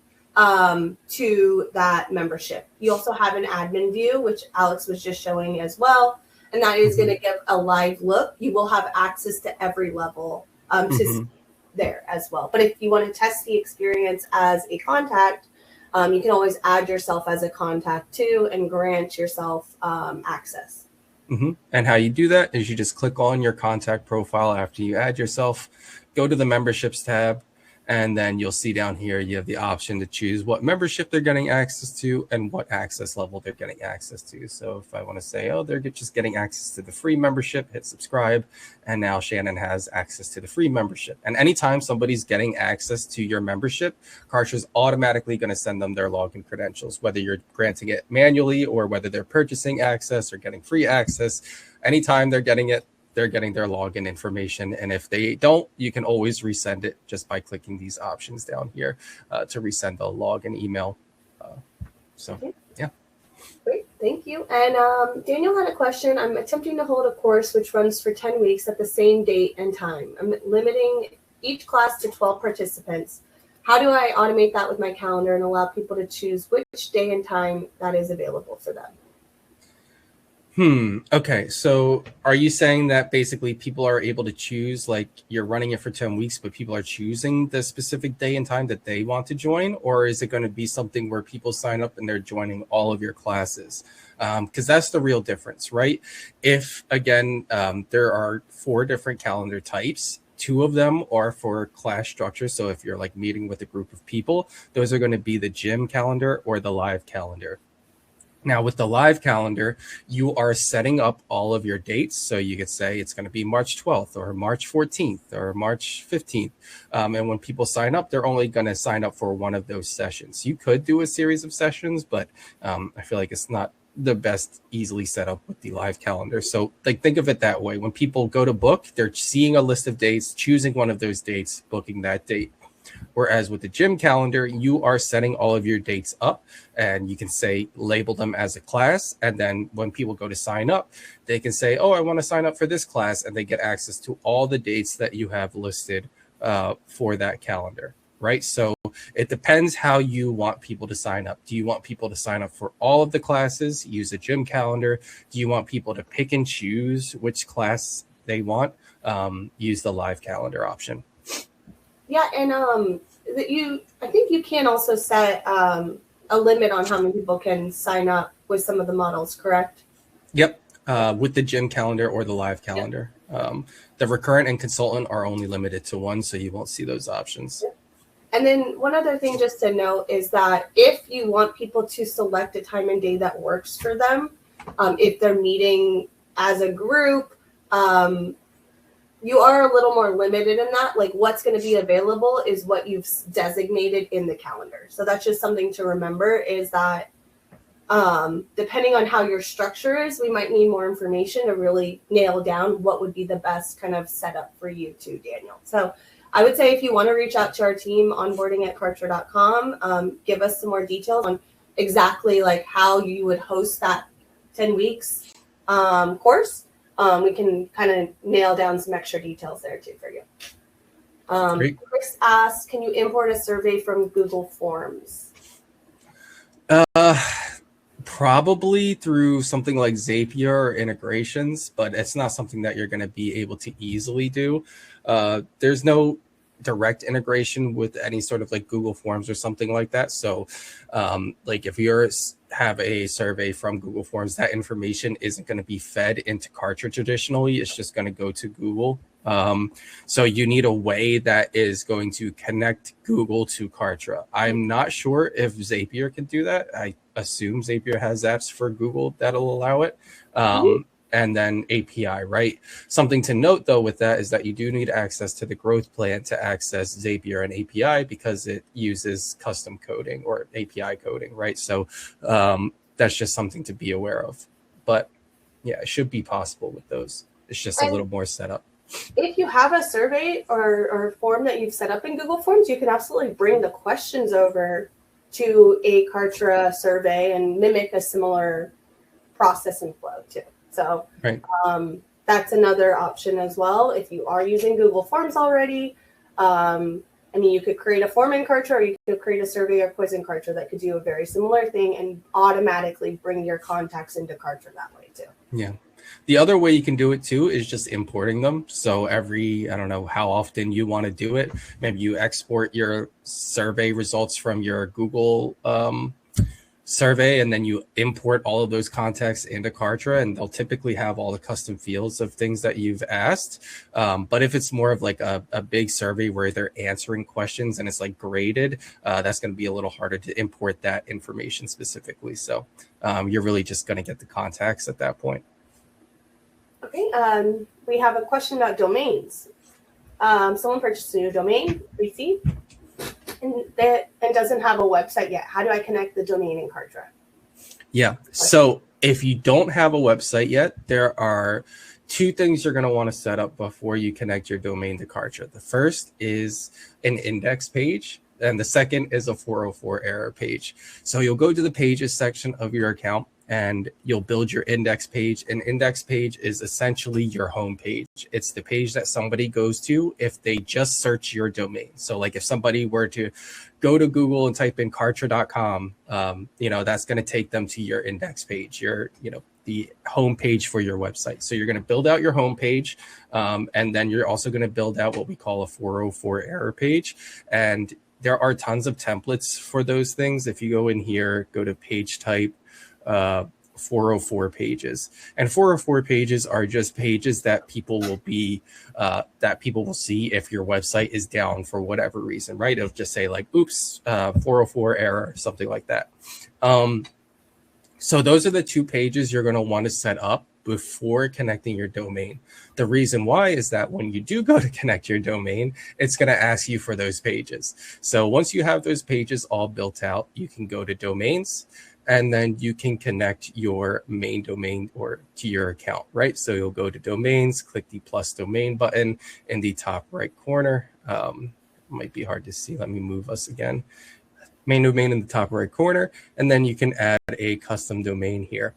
to that membership. You also have an admin view, which Alex was just showing as well. And that is going to give a live look. You will have access to every level to see there as well. But if you want to test the experience as a contact, you can always add yourself as a contact too and grant yourself access. And how you do that is you just click on your contact profile after you add yourself, go to the memberships tab, and then you'll see down here, you have the option to choose what membership they're getting access to and what access level they're getting access to. So if I want to say, oh, they're just getting access to the free membership, hit subscribe. And now Shannon has access to the free membership. And anytime somebody's getting access to your membership, Kartra is automatically going to send them their login credentials, whether you're granting it manually or whether they're purchasing access or getting free access. Anytime they're getting it, they're getting their login information. And if they don't, you can always resend it just by clicking these options down here to resend the login email. Yeah. Great, thank you. And Daniel had a question. I'm attempting to hold a course which runs for 10 weeks at the same date and time. I'm limiting each class to 12 participants. How do I automate that with my calendar and allow people to choose which day and time that is available for them? Okay. So are you saying that basically people are able to choose, like you're running it for 10 weeks, but people are choosing the specific day and time that they want to join? Or is it going to be something where people sign up and they're joining all of your classes? Because that's the real difference, right? If, again, there are 4 different calendar types. 2 of them are for class structure. So if you're like meeting with a group of people, those are going to be the gym calendar or the live calendar. Now, with the live calendar, you are setting up all of your dates. So you could say it's going to be March 12th or March 14th or March 15th. And when people sign up, they're only going to sign up for one of those sessions. You could do a series of sessions, but I feel like it's not the best easily set up with the live calendar. So like think of it that way. When people go to book, they're seeing a list of dates, choosing one of those dates, booking that date. Whereas with the gym calendar, you are setting all of your dates up and you can say, label them as a class. And then when people go to sign up, they can say, oh, I want to sign up for this class. And they get access to all the dates that you have listed for that calendar, right? So it depends how you want people to sign up. Do you want people to sign up for all of the classes, use a gym calendar? Do you want people to pick and choose which class they want? Use the live calendar option. Yeah, and I think you can also set a limit on how many people can sign up with some of the models, correct? Yep, with the gym calendar or the live calendar. Yep. The recurrent and consultant are only limited to 1, so you won't see those options. Yep. And then one other thing just to note is that if you want people to select a time and day that works for them, if they're meeting as a group, you are a little more limited in that. Like what's going to be available is what you've designated in the calendar. So that's just something to remember is that depending on how your structure is, we might need more information to really nail down what would be the best kind of setup for you too, Daniel. So I would say if you want to reach out to our team, onboarding at Kartra.com, give us some more details on exactly like how you would host that 10 weeks course. We can kind of nail down some extra details there too for you. Chris asked, can you import a survey from Google Forms? Probably through something like Zapier or integrations, but it's not something that you're going to be able to easily do. There's no direct integration with any sort of like Google Forms or something like that. So like if you have a survey from Google Forms, that information isn't going to be fed into Kartra traditionally. It's just going to go to Google. So you need a way that is going to connect Google to Kartra. I'm not sure if Zapier can do that. I assume Zapier has apps for Google that'll allow it. And then API, right? Something to note though with that is that you do need access to the growth plan to access Zapier and API because it uses custom coding or API coding, right? So that's just something to be aware of. But yeah, it should be possible with those. It's just a little more setup. If you have a survey or form that you've set up in Google Forms, you can absolutely bring the questions over to a Kartra survey and mimic a similar process and flow too. So right. That's another option as well. If you are using Google Forms already, I mean, you could create a form in Kartra or you could create a survey or quiz in Kartra that could do a very similar thing and automatically bring your contacts into Kartra that way too. Yeah. The other way you can do it too is just importing them. So I don't know how often you want to do it. Maybe you export your survey results from your Google survey, and then you import all of those contacts into Kartra, and they'll typically have all the custom fields of things that you've asked. But if it's more of like a big survey where they're answering questions and it's like graded, that's going to be a little harder to import that information specifically. So you're really just going to get the contacts at that point. Okay, we have a question about domains. Someone purchased a new domain, receipt, and doesn't have a website yet. How do I connect the domain in Kartra? Yeah, so if you don't have a website yet, there are two things you're going to want to set up before you connect your domain to Kartra. The first is an index page, and the second is a 404 error page. So you'll go to the pages section of your account, and you'll build your index page. An index page is essentially your home page. It's the page that somebody goes to if they just search your domain. So like if somebody were to go to Google and type in Kartra.com, that's going to take them to your index page, the home page for your website. So you're going to build out your home page, and then you're also going to build out what we call a 404 error page. And there are tons of templates for those things. If you go in here, go to page type, 404 pages, and 404 pages are just pages that people will see if your website is down for whatever reason, right? It'll just say like, oops, 404 error, something like that. So those are the two pages you're going to want to set up before connecting your domain. The reason why is that when you do go to connect your domain, it's going to ask you for those pages. So once you have those pages all built out, you can go to domains, and then you can connect your main domain or to your account, right? So you'll go to domains, click the plus domain button in the top right corner. Might be hard to see. Let me move us again. Main domain in the top right corner, and then you can add a custom domain here.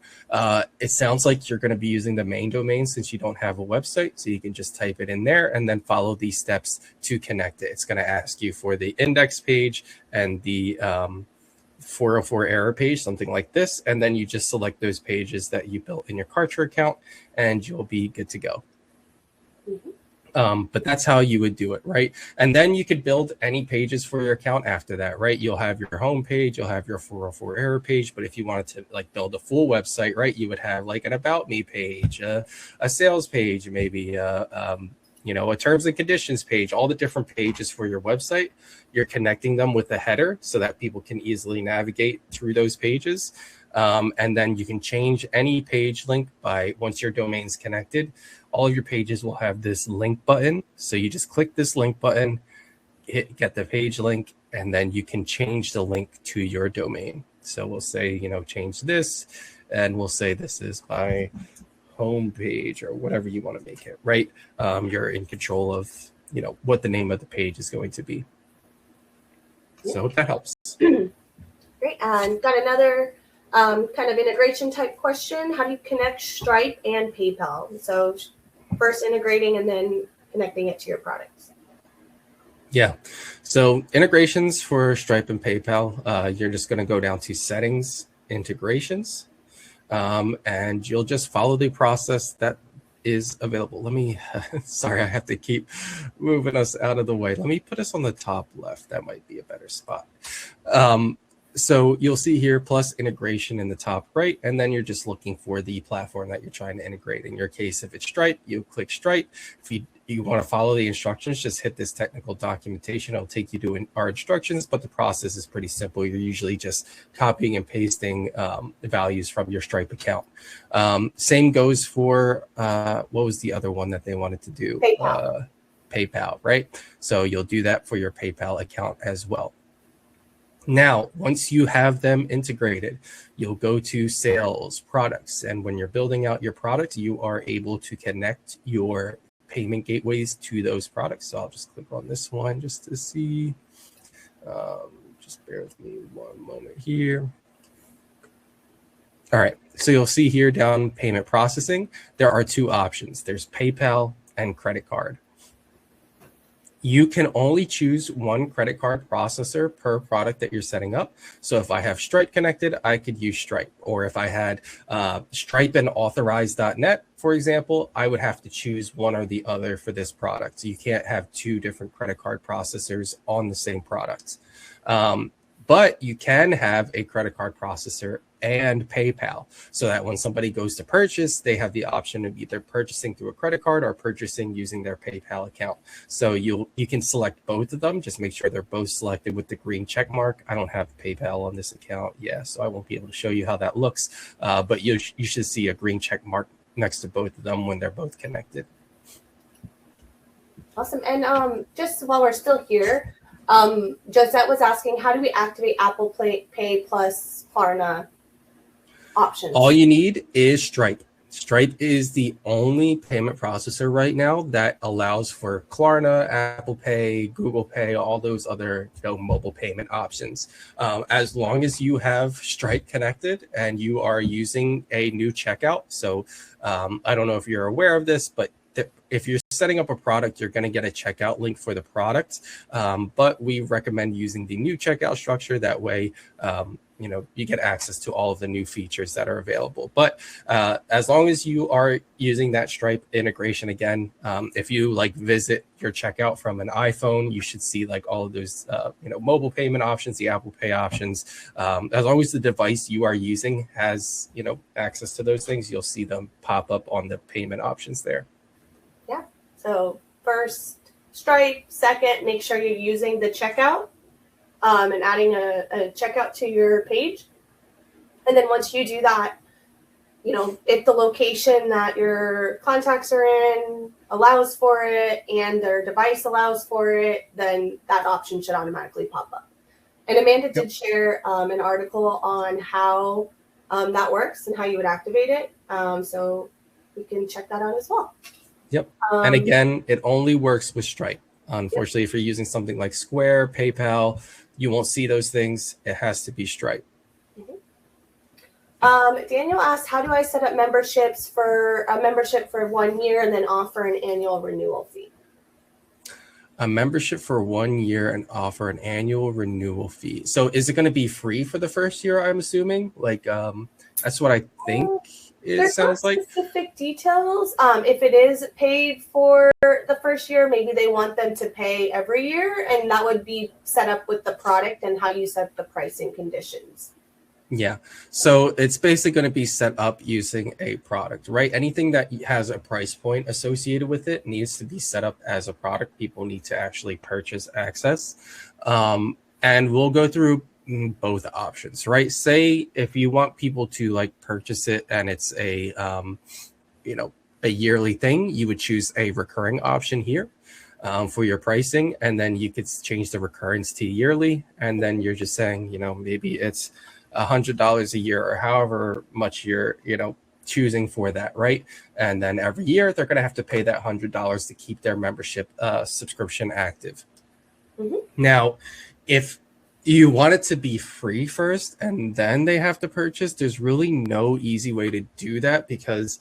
It sounds like you're going to be using the main domain since you don't have a website, so you can just type it in there and then follow these steps to connect it. It's going to ask you for the index page and the 404 error page, something like this, and then you just select those pages that you built in your Kartra account, and you'll be good to go. But that's how you would do it, right? And then you could build any pages for your account after that, right? You'll have your home page, you'll have your 404 error page, but if you wanted to like build a full website, right, you would have like an about me page, a sales page, maybe a terms and conditions page, all the different pages for your website. You're connecting them with a header so that people can easily navigate through those pages. And then you can change any page link once your domain's connected. All of your pages will have this link button. So you just click this link button, get the page link, and then you can change the link to your domain. So we'll say, change this, and we'll say this is my home page or whatever you want to make it, right? You're in control of what the name of the page is going to be. So hope that helps. Great. And got another kind of integration type question. How do you connect Stripe and PayPal? So first integrating and then connecting it to your products. Yeah. So integrations for Stripe and PayPal, you're just going to go down to settings, integrations, and you'll just follow the process that is available. Let me, sorry, I have to keep moving us out of the way. Let me put us on the top left. That might be a better spot. So you'll see here plus integration in the top right, and then you're just looking for the platform that you're trying to integrate. In your case, if it's Stripe, you click Stripe. If you want to follow the instructions, just hit this technical documentation. It'll take you to our instructions, but the process is pretty simple. You're usually just copying and pasting the values from your Stripe account. Same goes for, what was the other one that they wanted to do? PayPal. PayPal, right? So you'll do that for your PayPal account as well. Now, once you have them integrated, you'll go to sales, products, and when you're building out your product, you are able to connect your payment gateways to those products. So I'll just click on this one just to see. Just bear with me one moment here. All right, so you'll see here down payment processing, there are two options. There's PayPal and credit card. You can only choose one credit card processor per product that you're setting up. So if I have Stripe connected, I could use Stripe. Or if I had Stripe and authorize.net, for example, I would have to choose one or the other for this product. So you can't have two different credit card processors on the same product. But you can have a credit card processor and PayPal so that when somebody goes to purchase, they have the option of either purchasing through a credit card or purchasing using their PayPal account. So you can select both of them. Just make sure they're both selected with the green check mark. I don't have PayPal on this account. Yeah, so I won't be able to show you how that looks. But you should see a green check mark next to both of them when they're both connected. Awesome. And just while we're still here, Josette was asking, how do we activate Apple Pay plus Klarna options? All you need is Stripe. Stripe is the only payment processor right now that allows for Klarna, Apple Pay, Google Pay, all those other mobile payment options. As long as you have Stripe connected and you are using a new checkout. So I don't know if you're aware of this, but if you're setting up a product, you're going to get a checkout link for the product. But we recommend using the new checkout structure. That way, you get access to all of the new features that are available. But as long as you are using that Stripe integration, again, if you visit your checkout from an iPhone, you should see all of those mobile payment options, the Apple Pay options. As long as the device you are using has access to those things, you'll see them pop up on the payment options there. Yeah. So first Stripe, second, make sure you're using the checkout. And adding a checkout to your page. And then once you do that, if the location that your contacts are in allows for it and their device allows for it, then that option should automatically pop up. And Amanda did share an article on how that works and how you would activate it. So we can check that out as well. Yep. And again, it only works with Stripe. Unfortunately, if you're using something like Square, PayPal, you won't see those things. It has to be Stripe. Mm-hmm. Daniel asked, how do I set up memberships for a membership for 1 year and then offer an annual renewal fee? A membership for 1 year and offer an annual renewal fee. So is it going to be free for the first year, I'm assuming? That's what I think it sounds like. Specific details. If it is paid for the first year, maybe they want them to pay every year, and that would be set up with the product and how you set the pricing conditions. Yeah. So it's basically going to be set up using a product, right? Anything that has a price point associated with it needs to be set up as a product. People need to actually purchase access. And we'll go through both options, right? Say if you want people to purchase it and it's a yearly thing, you would choose a recurring option here for your pricing, and then you could change the recurrence to yearly, and then you're just saying maybe it's $100 a year or however much you're choosing for that, right? And then every year they're going to have to pay that $100 to keep their membership subscription active. Mm-hmm. Now, if you want it to be free first and then they have to purchase, there's really no easy way to do that, because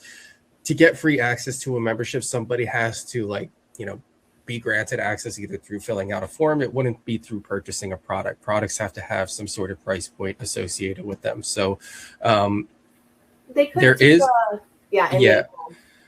to get free access to a membership, somebody has to, like, you know, be granted access either through filling out a form. It wouldn't be through purchasing a product. Products have to have some sort of price point associated with them. So they could there is, yeah.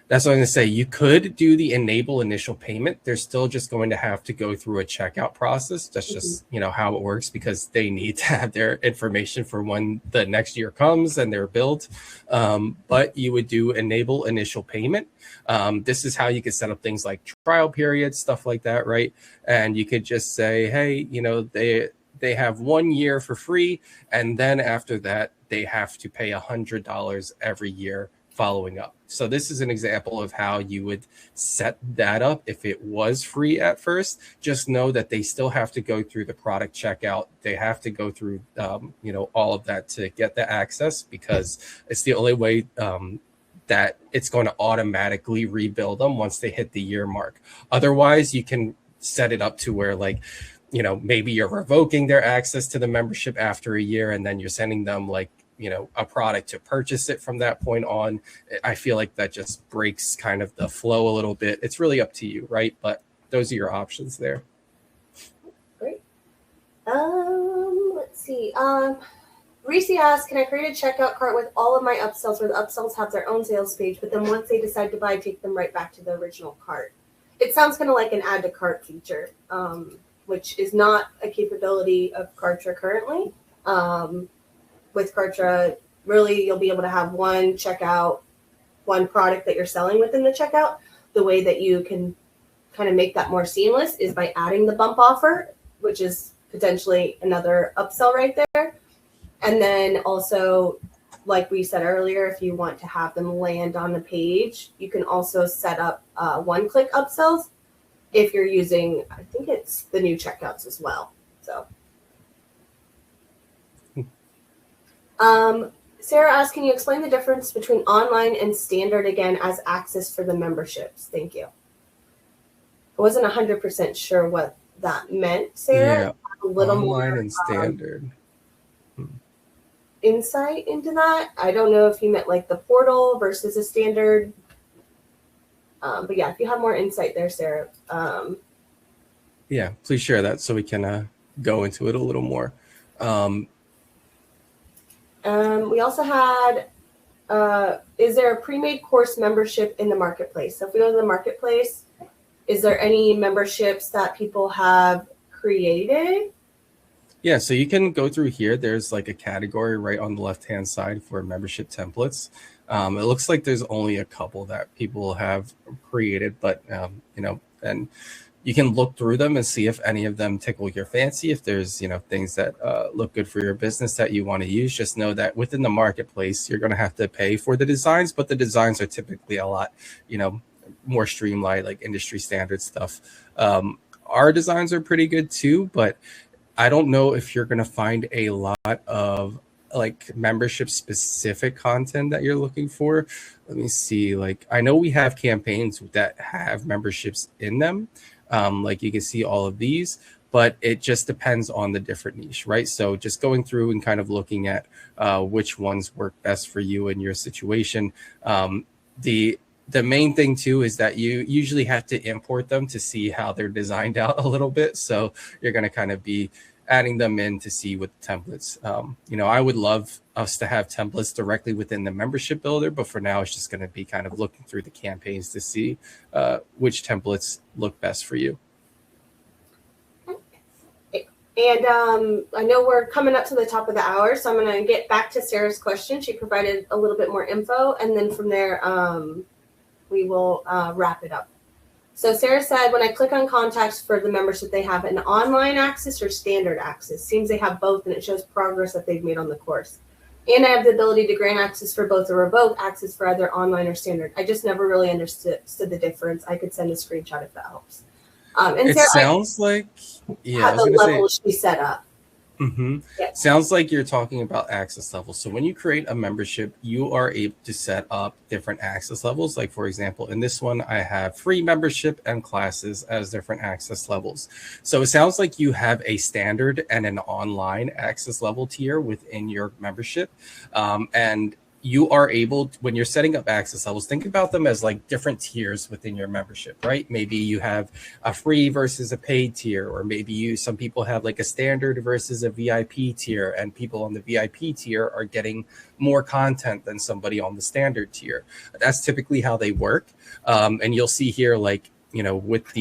That's what I'm going to say. You could do the enable initial payment. They're still just going to have to go through a checkout process. That's just, you know, how it works, because they need to have their information for when the next year comes and they're billed. But you would do enable initial payment. This is how you could set up things like trial periods, stuff like that, right? And you could just say, hey, you know, they have 1 year for free, and then after that, they have to pay $100 every year following up. So this is an example of how you would set that up if it was free at first. Just know that they still have to go through the product checkout. They have to go through, you know, all of that to get the access, because it's the only way that it's going to automatically rebuild them once they hit the year mark. Otherwise, you can set it up to where, like, you know, maybe you're revoking their access to the membership after a year, and then you're sending them, like, you know, a product to purchase it from that point on. I feel like that just breaks kind of the flow a little bit. It's really up to you, right? But those are your options there. Great. Let's see. Reese asks, can I create a checkout cart with all of my upsells, where the upsells have their own sales page, but then once they decide to buy, take them right back to the original cart? It sounds kind of like an add to cart feature, which is not a capability of Kartra currently. With Kartra, really, you'll be able to have one checkout, one product that you're selling within the checkout. The way that you can kind of make that more seamless is by adding the bump offer, which is potentially another upsell right there. And then also, like we said earlier, if you want to have them land on the page, you can also set up one-click upsells if you're using, I think it's the new checkouts as well. So. Sarah asks, can you explain the difference between online and standard again as access for the memberships? Thank you. I wasn't 100% sure what that meant, Sarah. Yeah, a little online more and standard. Insight into that. I don't know if you meant like the portal versus a standard. But yeah, if you have more insight there, Sarah. Yeah, please share that so we can go into it a little more. We also had, is there a pre-made course membership in the marketplace? So if we go to the marketplace, is there any memberships that people have created? Yeah, so you can go through here. There's like a category right on the left-hand side for membership templates. It looks like there's only a couple that people have created, but, you know, and you can look through them and see if any of them tickle your fancy. If there's, you know, things that look good for your business that you want to use, just know that within the marketplace, you're going to have to pay for the designs, but the designs are typically a lot, you know, more streamlined, like industry standard stuff. Our designs are pretty good too, but I don't know if you're going to find a lot of like membership specific content that you're looking for. Let me see. Like, I know we have campaigns that have memberships in them. Like you can see all of these, but it just depends on the different niche, right? So just going through and kind of looking at which ones work best for you and your situation. The main thing too is that you usually have to import them to see how they're designed out a little bit. So you're going to kind of be adding them in to see with templates. You know, I would love us to have templates directly within the membership builder, but for now, it's just going to be kind of looking through the campaigns to see which templates look best for you. And I know we're coming up to the top of the hour, so I'm going to get back to Sarah's question. She provided a little bit more info, and then from there, we will wrap it up. So Sarah said, when I click on contacts for the membership, they have an online access or standard access. Seems they have both, and it shows progress that they've made on the course. And I have the ability to grant access for both or revoke access for either online or standard. I just never really understood the difference. I could send a screenshot if that helps. And it Sarah, sounds like, yeah, how the level she set up. Mm-hmm. Yes. Sounds like you're talking about access levels. So when you create a membership, you are able to set up different access levels. Like for example, in this one, I have free membership and classes as different access levels. So it sounds like you have a standard and an online access level tier within your membership. And you are able to, when you're setting up access levels, think about them as like different tiers within your membership, right? Maybe you have a free versus a paid tier, or maybe some people have like a standard versus a VIP tier, and people on the VIP tier are getting more content than somebody on the standard tier. That's typically how they work. And you'll see here, like, with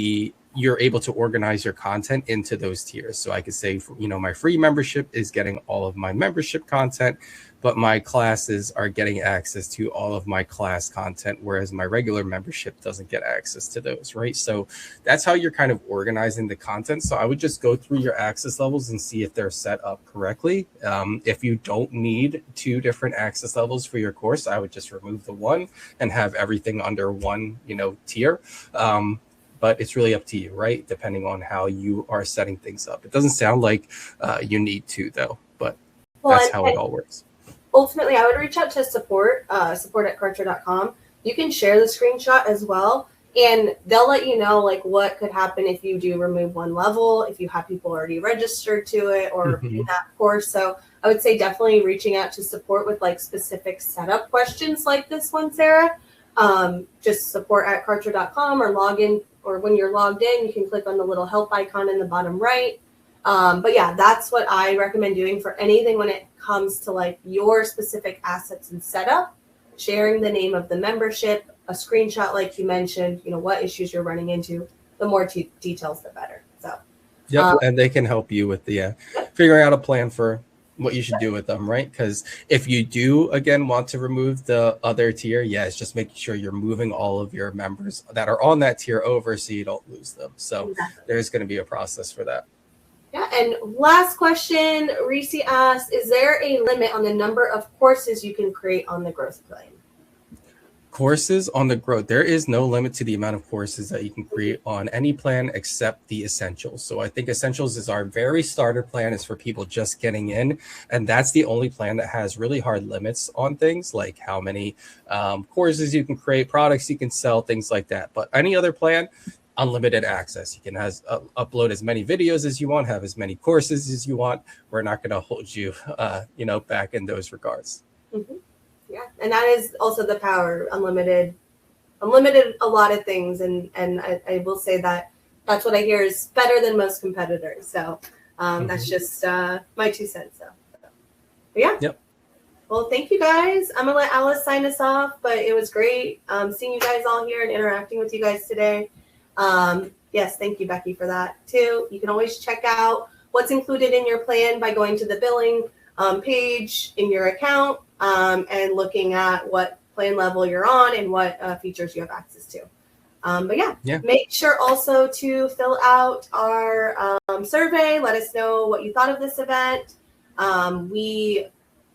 you're able to organize your content into those tiers. So I could say, my free membership is getting all of my membership content, but my classes are getting access to all of my class content, whereas my regular membership doesn't get access to those, right? So that's how you're kind of organizing the content. So I would just go through your access levels and see if they're set up correctly. If you don't need 2 different access levels for your course, I would just remove the one and have everything under one, tier. But it's really up to you, right? Depending on how you are setting things up. It doesn't sound like you need to, though, but that's how it all works. Ultimately, I would reach out to support at Kartra.com. You can share the screenshot as well, and they'll let you know like what could happen if you do remove one level, if you have people already registered to it or in that course. So I would say definitely reaching out to support with like specific setup questions like this one, Sarah. Just support at Kartra.com, or log in, or when you're logged in, you can click on the little help icon in the bottom right. But yeah, that's what I recommend doing for anything when it comes to like your specific assets and setup, sharing the name of the membership, a screenshot, like you mentioned, what issues you're running into, the more details, the better. So, and they can help you with the figuring out a plan for what you should do with them, right? Because if you do, again, want to remove the other tier, it's just making sure you're moving all of your members that are on that tier over so you don't lose them. So there's going to be a process for that. Yeah, and last question, Reese asked, is there a limit on the number of courses you can create on the growth plan? Courses on the growth, there is no limit to the amount of courses that you can create on any plan except the essentials. So I think essentials is our very starter plan, is for people just getting in, and that's the only plan that has really hard limits on things like how many courses you can create, products you can sell, things like that. But any other plan, unlimited access. You can upload as many videos as you want, have as many courses as you want. We're not going to hold you, back in those regards. Mm-hmm. Yeah, and that is also the power, unlimited a lot of things, and I will say that that's what I hear is better than most competitors. So that's just my 2 cents. So yeah. Yep. Well, thank you guys. I'm gonna let Alice sign us off, but it was great seeing you guys all here and interacting with you guys today. Yes, thank you, Becky, for that too. You can always check out what's included in your plan by going to the billing page in your account and looking at what plan level you're on and what features you have access to. But yeah, make sure also to fill out our survey. Let us know what you thought of this event. We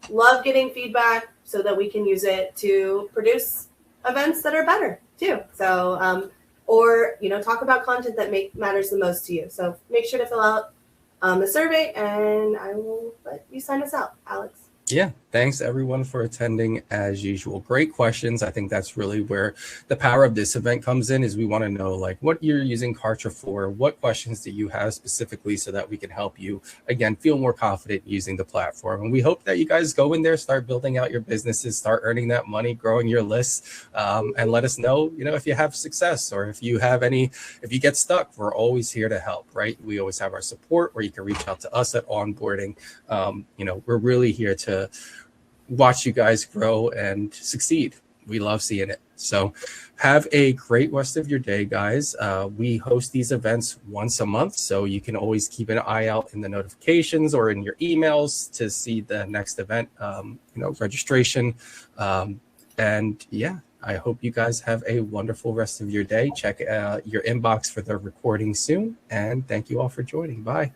love getting feedback so that we can use it to produce events that are better too. So, or, talk about content that matters the most to you. So make sure to fill out the survey, and I will let you sign us out, Alex. Yeah, thanks everyone for attending as usual. Great questions. I think that's really where the power of this event comes in, is we want to know like what you're using Kartra for, what questions do you have specifically, so that we can help you, again, feel more confident using the platform. And we hope that you guys go in there, start building out your businesses, start earning that money, growing your lists, and let us know, if you have success, or if you get stuck. We're always here to help, right? We always have our support, or you can reach out to us at onboarding. We're really here to watch you guys grow and succeed. We love seeing it. So have a great rest of your day, guys. We host these events once a month, so you can always keep an eye out in the notifications or in your emails to see the next event, registration. And yeah, I hope you guys have a wonderful rest of your day. Check your inbox for the recording soon. And thank you all for joining. Bye.